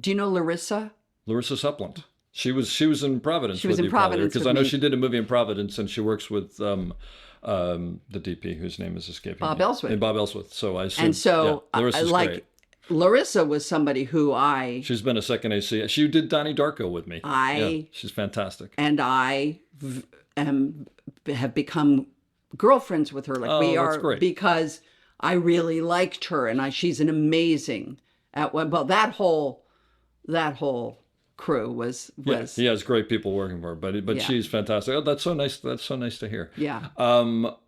you know Larissa? Larissa Supplant. She was in Providence. She was in Providence because with I know me. she did a movie in Providence, and she works with the DP whose name is escaping Bob me. Ellsworth. And Bob Ellsworth. So I assume, And so yeah, Larissa's like great. Larissa was somebody who She's been a second AC. She did Donnie Darko with me. Yeah, she's fantastic. and I have become girlfriends with her. Like we that's are great. because I really liked her, and she's an amazing at well that whole crew was Yeah, he has great people working for her, but Yeah. she's fantastic. Oh, that's so nice. That's so nice to hear. yeah.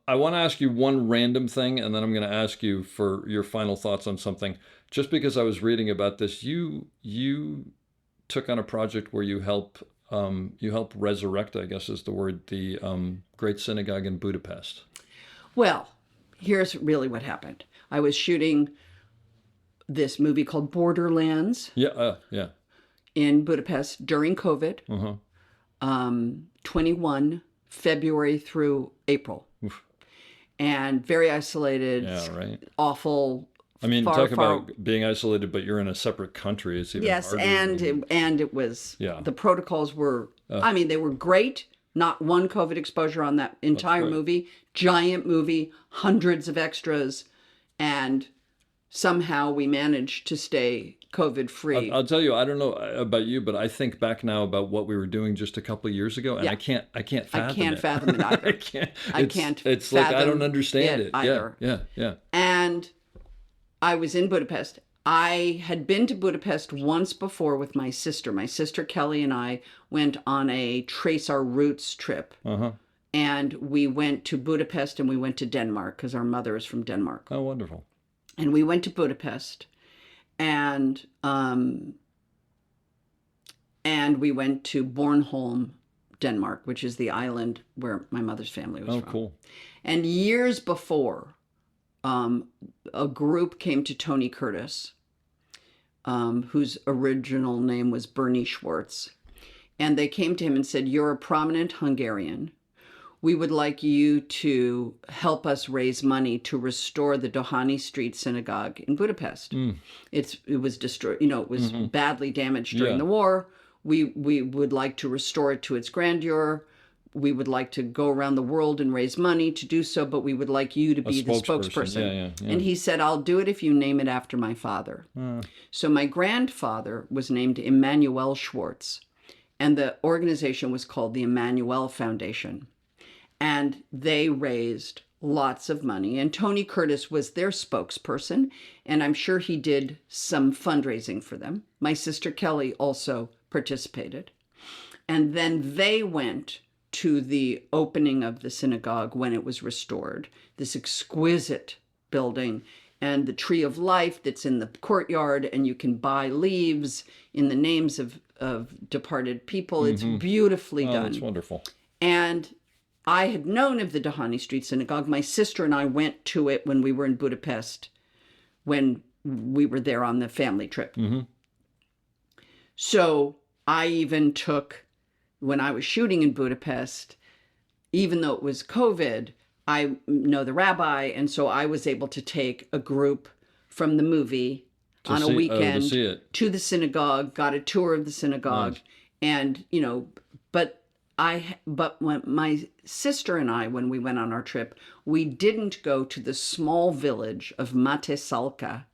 I want to ask you one random thing, and then I'm going to ask you for your final thoughts on something. Just because I was reading about this, you took on a project where you help resurrect, I guess is the word, the great synagogue in Budapest. Well, here's really what happened. I was shooting this movie called Borderlands Yeah, yeah. in Budapest during COVID, Uh-huh. 21 February through April. and very isolated. Yeah, right. Awful. I mean, far, talk far- about being isolated, but you're in a separate country. It's even Yes, harder. and it was Yeah. the protocols were. I mean, they were great. Not one COVID exposure on that entire great. movie. Giant movie, hundreds of extras, and somehow we managed to stay COVID free. I'll tell you, I don't know about you, but I think back now about what we were doing just a couple of years ago, and Yeah. I can't fathom I can't it. fathom it either. I can't. I can't It's like I fathom don't understand it it. either. Yeah. And I was in Budapest. I had been to Budapest once before with my sister. My sister Kelly and I went on a Trace Our Roots trip. Uh-huh. And we went to Budapest and we went to Denmark because our mother is from Denmark. Oh, wonderful. And we went to Budapest and we went to Bornholm, Denmark, which is the island where my mother's family was Oh, from. cool. And years before, a group came to Tony Curtis, whose original name was Bernie Schwartz. And they came to him and said, "You're a prominent Hungarian. We would like you to help us raise money to restore the Dohány Street Synagogue in Budapest. It was destroyed, it was badly damaged during Yeah. the war. We would like to restore it to its grandeur. We would like to go around the world and raise money to do so, but we would like you to be the spokesperson." Yeah. And he said, "I'll do it if you name it after my father." So my grandfather was named Emanuel Schwartz, and the organization was called the Emanuel Foundation. And they raised lots of money. And Tony Curtis was their spokesperson, and I'm sure he did some fundraising for them. My sister Kelly also participated. And then they went to the opening of the synagogue when it was restored, this exquisite building, and the tree of life that's in the courtyard, and you can buy leaves in the names of departed people. It's beautifully Oh, done. that's wonderful. And I had known of the Dohány Street Synagogue. My sister and I went to it when we were in Budapest, when we were there on the family trip. So I even took, when I was shooting in Budapest, even though it was COVID, I know the rabbi, and so I was able to take a group from the movie on a weekend to see it. to the synagogue, got a tour of the synagogue, Nice. and but when my sister and I, when we went on our trip, we didn't go to the small village of Matesalka,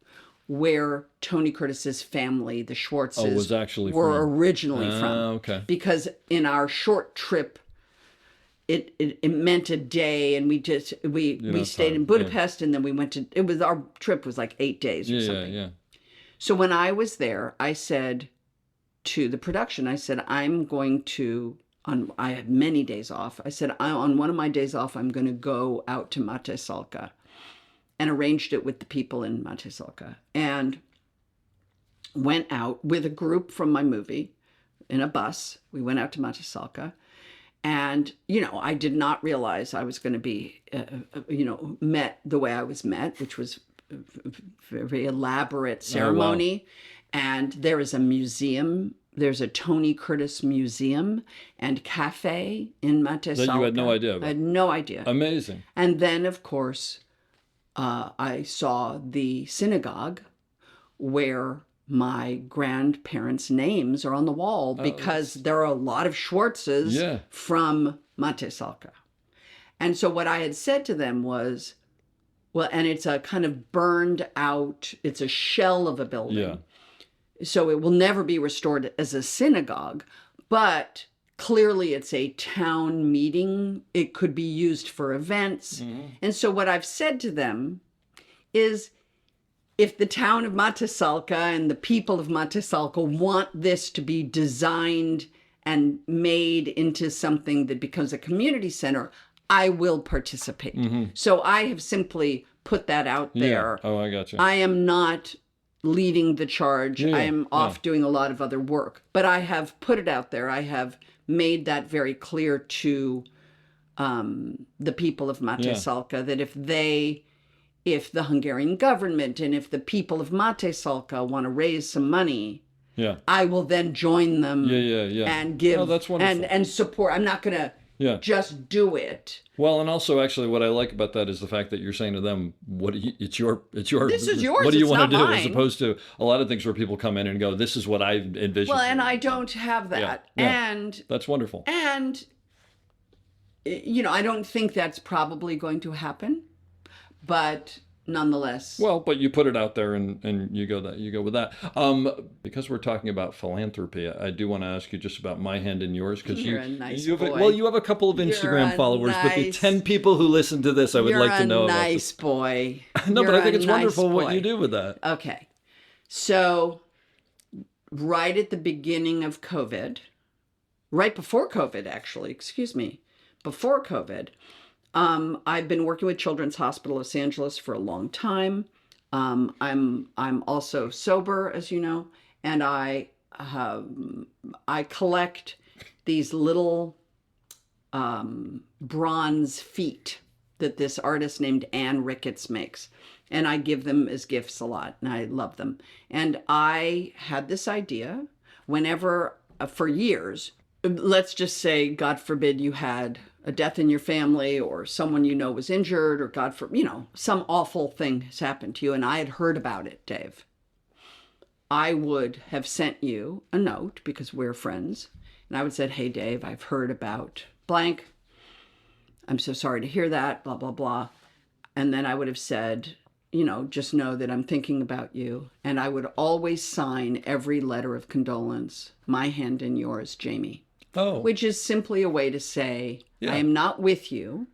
where Tony Curtis's family, the Schwartzes, was actually were from. originally from. Okay. Because in our short trip, it meant a day, and we stayed in Budapest, and then we went to our trip was like 8 days or something. Yeah. So when I was there, I said to the production, I said, I have many days off. I said, on one of my days off, I'm going to go out to Matesalka, and arranged it with the people in Matesalka, and went out with a group from my movie in a bus. We went out to Matesalka, and, I did not realize I was going to be, met the way I was met, which was a very elaborate ceremony. And there is a museum. There's a Tony Curtis museum and cafe in Matesalka. That you had no idea about. I had no idea. Amazing. And then, of course, I saw the synagogue where my grandparents' names are on the wall because there are a lot of Schwartzes from Matesalka. And so what I had said to them was, well, and it's a kind of burned out, it's a shell of a building. Yeah. So it will never be restored as a synagogue, but clearly it's a town meeting. It could be used for events. And so what I've said to them is, if the town of Matesalka and the people of Matesalka want this to be designed and made into something that becomes a community center, I will participate. So I have simply put that out there. Yeah. Oh, I got you. I am not leading the charge. I am off doing a lot of other work, but I have put it out there. I have made that very clear to the people of Matesalka that if the Hungarian government and if the people of Matesalka want to raise some money, I will then join them Yeah. and give Oh, that's wonderful. and support. I'm not going to Yeah. Just do it. Well, and also actually what I like about that is the fact that you're saying to them, it's your, This is yours, what do you it's want to not do? As mine. opposed to a lot of things where people come in and go, this is what I envisioned. Well, and I don't have that. Yeah. And That's wonderful. I don't think that's probably going to happen, but nonetheless. Well, but you put it out there and you go with that. Because we're talking about philanthropy, I do want to ask you just about My Hand in Yours, because You're a nice you have boy. well, you have a couple of You're Instagram a followers, but the nice- 10 people who listen to this, I would You're like to know a about nice boy. this. No, but You're I think a it's nice wonderful what boy. you do with that. Okay. So, right at the beginning of COVID, right before COVID, actually, excuse me, before COVID, I've been working with Children's Hospital Los Angeles for a long time. I'm also sober, as you know, and I collect these little bronze feet that this artist named Anne Ricketts makes. And I give them as gifts a lot, and I love them. And I had this idea whenever, for years, let's just say, God forbid, you had a death in your family or someone you know was injured, or God forbid, some awful thing has happened to you, and I had heard about it, Dave. I would have sent you a note because we're friends, and I would have said, hey, Dave, I've heard about blank. I'm so sorry to hear that, blah, blah, blah. And then I would have said, just know that I'm thinking about you. And I would always sign every letter of condolence, My Hand in Yours, Jamie. Oh. Which is simply a way to say, Yeah. I am not with you,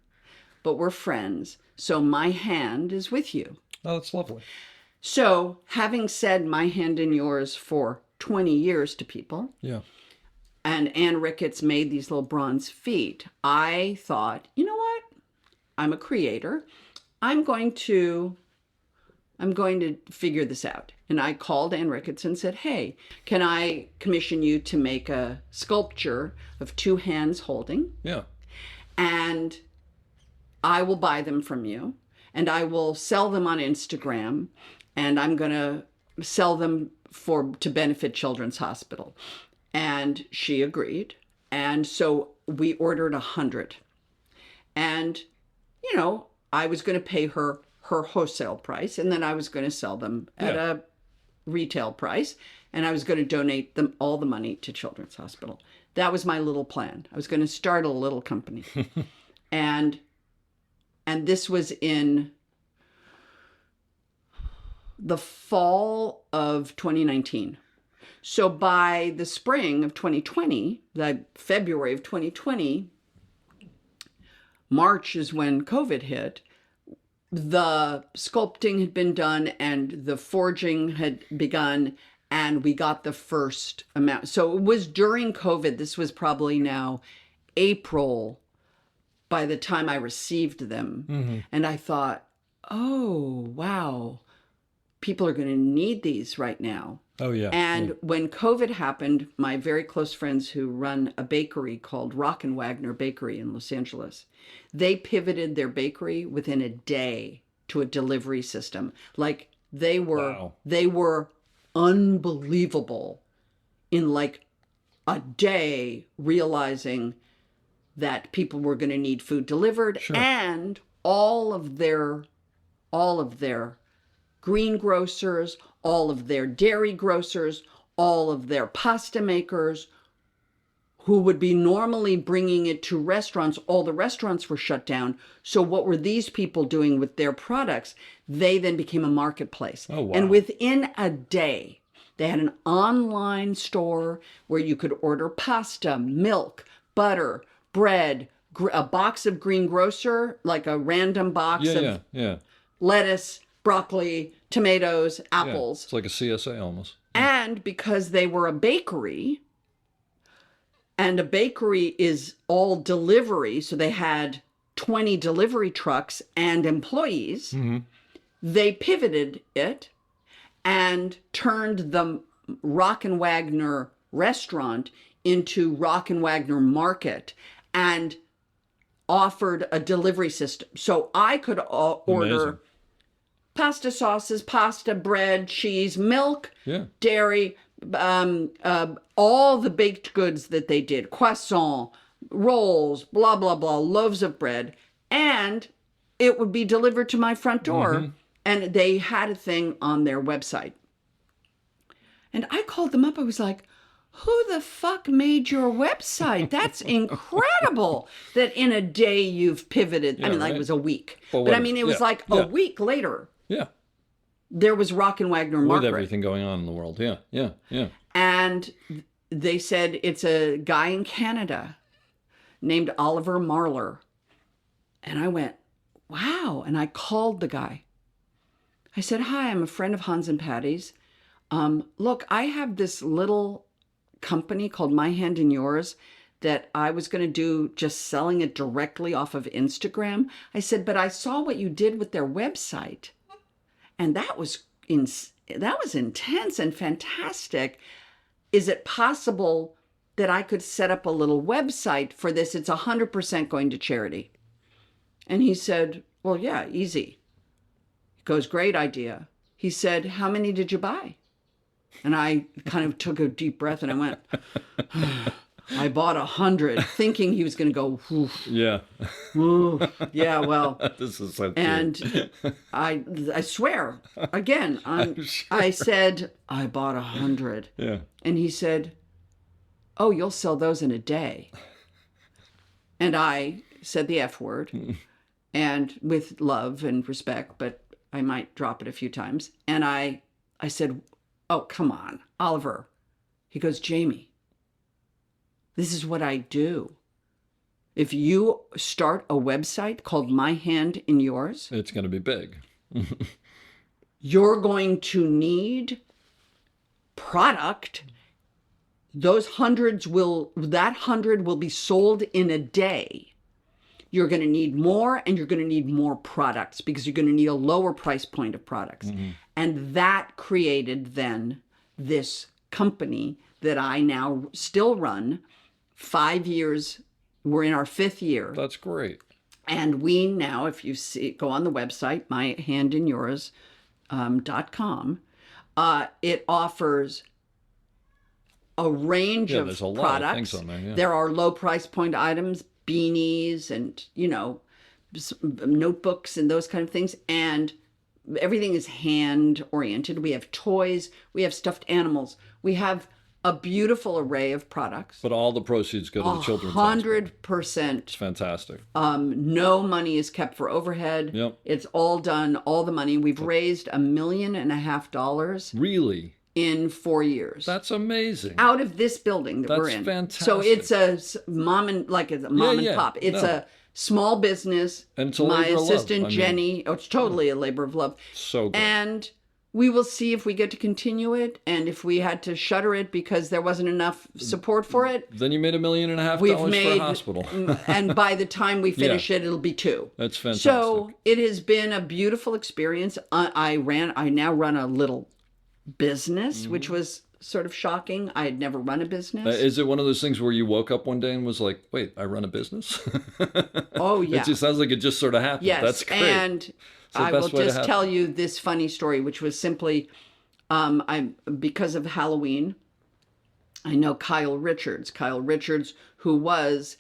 but we're friends. So my hand is with you. Oh, that's lovely. So having said My Hand in Yours for 20 years to people, Yeah. and Anne Ricketts made these little bronze feet, I thought, you know what? I'm a creator. I'm going to figure this out. And I called Anne Ricketts and said, hey, can I commission you to make a sculpture of two hands holding? Yeah. And I will buy them from you, and I will sell them on Instagram, and I'm going to sell them to benefit Children's Hospital. And she agreed. And so we ordered 100. And, I was going to pay her wholesale price, and then I was going to sell them at a retail price, and I was going to donate them all the money to Children's Hospital. That was my little plan. I was going to start a little company. and this was in the fall of 2019. So by the spring of 2020, the February of 2020, March is when COVID hit. The sculpting had been done and the forging had begun, and we got the first amount. So it was during COVID. This was probably now April by the time I received them. Mm-hmm. And I thought, oh, wow, people are going to need these right now. Oh, yeah. And when COVID happened, my very close friends who run a bakery called Rock and Wagner Bakery in Los Angeles, they pivoted their bakery within a day to a delivery system. Like they were unbelievable in like a day, realizing that people were going to need food delivered. Sure. And all of their greengrocers, all of their dairy grocers, all of their pasta makers who would be normally bringing it to restaurants, all the restaurants were shut down. So what were these people doing with their products? They then became a marketplace. Oh, wow. And within a day, they had an online store where you could order pasta, milk, butter, bread, a box of greengrocer, like a random box of lettuce, broccoli, tomatoes, apples. It's like a CSA almost. And because they were a bakery, and a bakery is all delivery, so they had 20 delivery trucks and employees, they pivoted it and turned the Rock and Wagner restaurant into Rock and Wagner Market and offered a delivery system. So I could order Amazing. Pasta sauces, pasta, bread, cheese, milk, dairy, all the baked goods that they did, croissant, rolls, blah, blah, blah, loaves of bread. And it would be delivered to my front door. And they had a thing on their website. And I called them up. I was like, who the fuck made your website? That's incredible that in a day you've pivoted. I mean, like it was a week. But I mean, it was like a week later. Yeah. There was Rock and Wagner Margaret. With everything going on in the world. Yeah, yeah, yeah. And they said it's a guy in Canada named Oliver Marler. And I went, wow. And I called the guy. I said, hi, I'm a friend of Hans and Patty's. Look, I have this little company called My Hand in Yours that I was going to do just selling it directly off of Instagram. I said, but I saw what you did with their website. And that was intense and fantastic. Is it possible that I could set up a little website for this? It's 100% going to charity. And he said, well, yeah, easy. He goes, great idea. He said, how many did you buy? And I kind of took a deep breath and I went, I bought 100, thinking he was going to go, oof, Yeah. ooh, yeah, well. This is so cute. And I swear, again, I said, I bought 100. Yeah. And he said, oh, you'll sell those in a day. And I said the F word, and with love and respect, but I might drop it a few times. And I said, oh, come on, Oliver. He goes, Jamie, this is what I do. If you start a website called My Hand in Yours, It's going to be big. you're going to need product. That 100 will be sold in a day. You're going to need more, and you're going to need more products because you're going to need a lower price point of products. And that created then this company that I now still run. 5 years, we're in our 5th year. That's great. And we now, if you see, go on the website, myhandinyours.com, it offers a range of there's a lot products. of things on there. Yeah. There are low price point items, beanies, and notebooks and those kind of things. And everything is hand oriented. We have toys, we have stuffed animals, we have a beautiful array of products. But all the proceeds go to the children's hospital. 100%. It's fantastic. No money is kept for overhead. Yep. It's all done, all the money. We've raised $1.5 million Really? in 4 years. That's amazing. Out of this building that we're That's in. fantastic. So it's a mom and pop. It's a small business. And it's a My labor of love. assistant I mean, Jenny. It's totally a labor of love. So good. And we will see if we get to continue it, and if we had to shutter it because there wasn't enough support for it. Then you made $1.5 million for a hospital. And by the time we finish it, it'll be 2. That's fantastic. So it has been a beautiful experience. I now run a little business, which was sort of shocking. I had never run a business. Is it one of those things where you woke up one day and was like, wait, I run a business? Oh, yeah. It just sounds like it just sort of happened. Yes. That's great. And I will just tell you this funny story, which was simply, because of Halloween, I know Kyle Richards. Kyle Richards, who was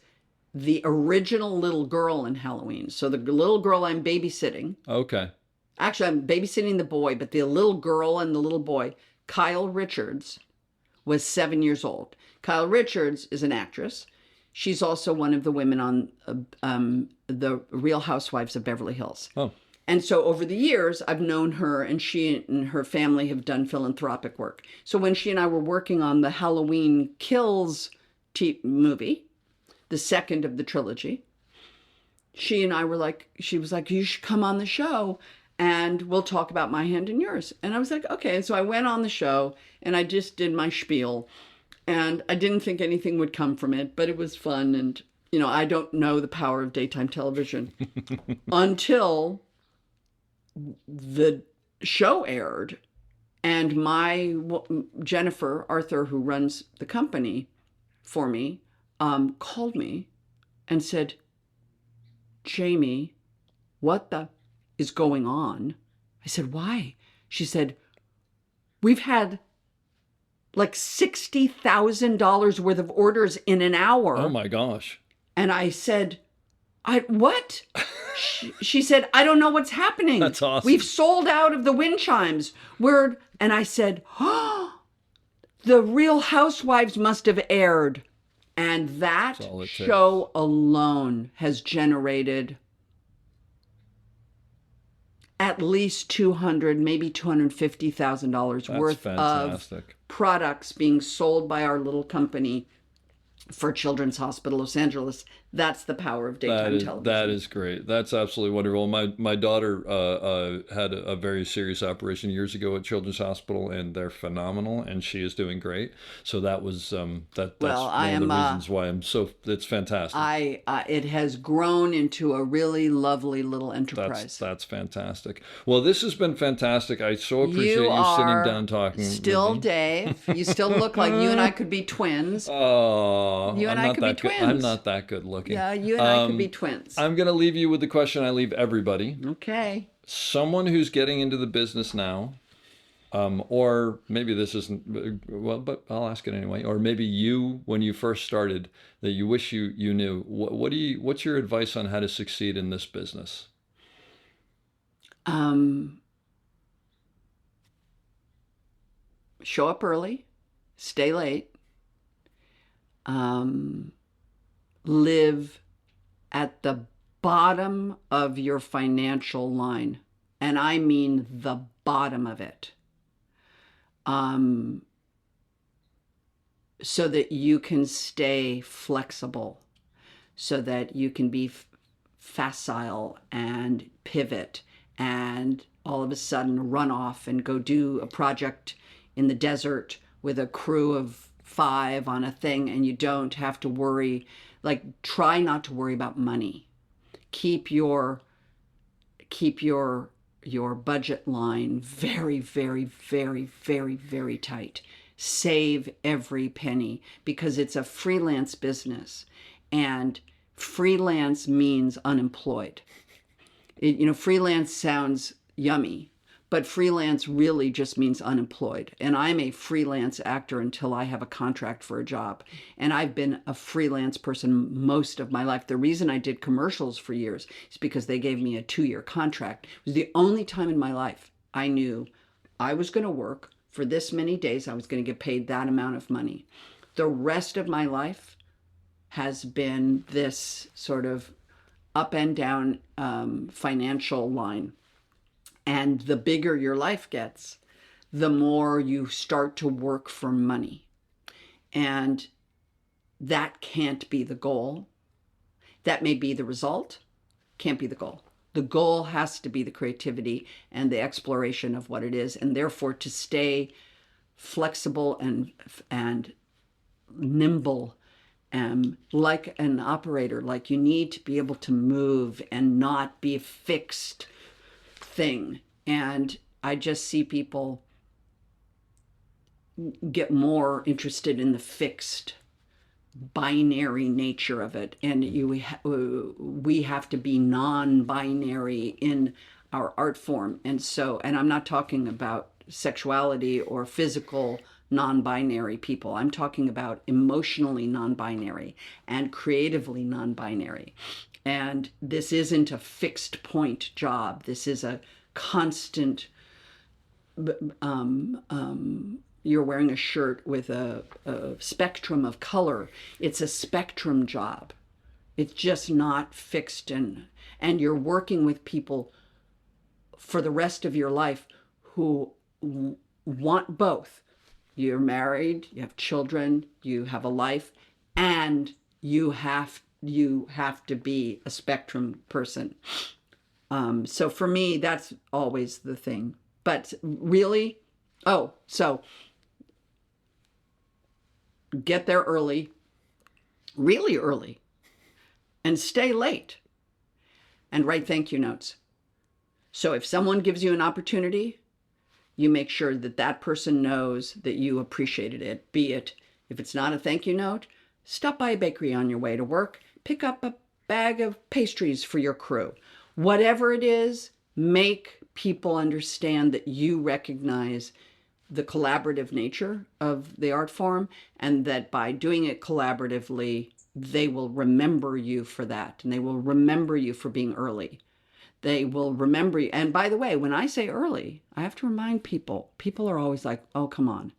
the original little girl in Halloween. So the little girl I'm babysitting. Okay. Actually, I'm babysitting the boy, but the little girl and the little boy, Kyle Richards, was 7 years old. Kyle Richards is an actress. She's also one of the women on the Real Housewives of Beverly Hills. Oh. And so over the years, I've known her, and she and her family have done philanthropic work. So when she and I were working on the Halloween Kills movie, the second of the trilogy, she and I were like, she was like, you should come on the show and we'll talk about My Hand in Yours. And I was like, okay. And so I went on the show and I just did my spiel, and I didn't think anything would come from it, but it was fun. And, I don't know the power of daytime television until the show aired, and my Jennifer Arthur, who runs the company for me, called me and said, Jamie, what the is going on? I said, why? She said, we've had like $60,000 worth of orders in an hour. Oh my gosh. And I said, what? She said, I don't know what's happening. That's awesome. We've sold out of the wind chimes. And I said, oh, the Real Housewives must have aired. And that show alone has generated at least $200,000, maybe $250,000 worth of products being sold by our little company for Children's Hospital Los Angeles. That's the power of daytime television. That is great. That's absolutely wonderful. My daughter had a very serious operation years ago at Children's Hospital, and they're phenomenal, and she is doing great. So that was that's one of the reasons why it's fantastic. It has grown into a really lovely little enterprise. That's fantastic. Well, this has been fantastic. I so appreciate you sitting down talking. Still with me. Dave. You still look like you and I could be twins. Oh, you and I could be twins. I'm not that good looking. Yeah, you and I could be twins. I'm going to leave you with the question I leave everybody. Okay. Someone who's getting into the business now, or maybe this isn't, well, but I'll ask it anyway. Or maybe you, when you first started, that you wish you knew. What's your advice on how to succeed in this business? Show up early, stay late. Live at the bottom of your financial line. And I mean the bottom of it. So that you can stay flexible, so that you can be facile and pivot and all of a sudden run off and go do a project in the desert with a crew of 5 on a thing, and you don't have to worry. Like, try not to worry about money. Keep your budget line very, very, very, very, very tight. Save every penny, because it's a freelance business, and freelance means unemployed. Freelance sounds yummy, but freelance really just means unemployed. And I'm a freelance actor until I have a contract for a job. And I've been a freelance person most of my life. The reason I did commercials for years is because they gave me a 2-year contract. It was the only time in my life I knew I was going to work for this many days. I was going to get paid that amount of money. The rest of my life has been this sort of up and down financial line. And the bigger your life gets, the more you start to work for money. And that can't be the goal. That may be the result, can't be the goal. The goal has to be the creativity and the exploration of what it is, and therefore to stay flexible and nimble, like an operator. Like, you need to be able to move and not be a fixed thing. And I just see people get more interested in the fixed binary nature of it, and we have to be non-binary in our art form. And I'm not talking about sexuality or physical non-binary people. I'm talking about emotionally non-binary and creatively non-binary. And this isn't a fixed point job. This is a constant, you're wearing a shirt with a spectrum of color. It's a spectrum job. It's just not fixed. And you're working with people for the rest of your life who want both. You're married, you have children, you have a life, and you have to be a spectrum person. So for me, that's always the thing. But really, so get there early, really early, and stay late, and write thank you notes. So if someone gives you an opportunity, you make sure that that person knows that you appreciated it. Be it, if it's not a thank you note, stop by a bakery on your way to work, pick up a bag of pastries for your crew. Whatever it is, make people understand that you recognize the collaborative nature of the art form, and that by doing it collaboratively, they will remember you for that. And they will remember you for being early. They will remember you. And by the way, when I say early, I have to remind people are always like, oh, come on.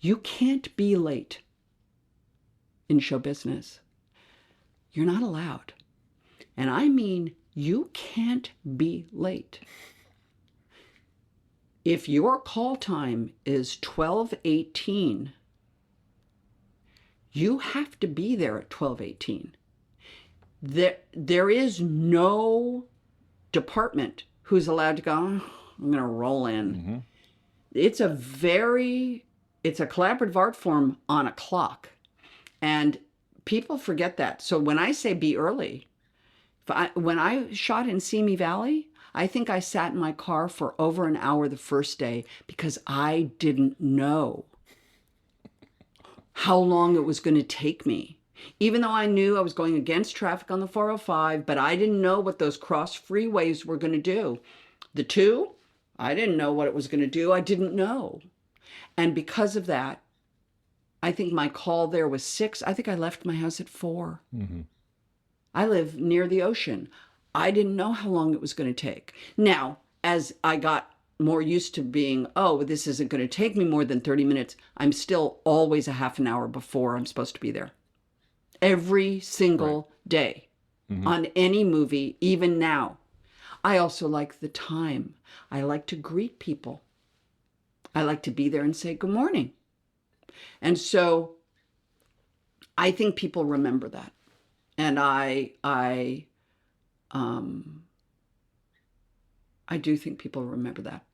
You can't be late in show business. You're not allowed. And I mean, you can't be late. If your call time is 12:18, you have to be there at 12:18. There is no department who's allowed to go, "Oh, I'm going to roll in." Mm-hmm. It's a collaborative art form on a clock. And people forget that. So when I say be early, when I shot in Simi Valley, I think I sat in my car for over an hour the first day because I didn't know how long it was going to take me. Even though I knew I was going against traffic on the 405, but I didn't know what those cross freeways were going to do. The 2, I didn't know what it was going to do. I didn't know. And because of that, I think my call there was 6. I think I left my house at 4. Mm-hmm. I live near the ocean. I didn't know how long it was going to take. Now, as I got more used to being, oh, this isn't going to take me more than 30 minutes, I'm still always a half an hour before I'm supposed to be there. Every single day on any movie, even now. I also like the time. I like to greet people. I like to be there and say good morning. And so I think people remember that. And I do think people remember that.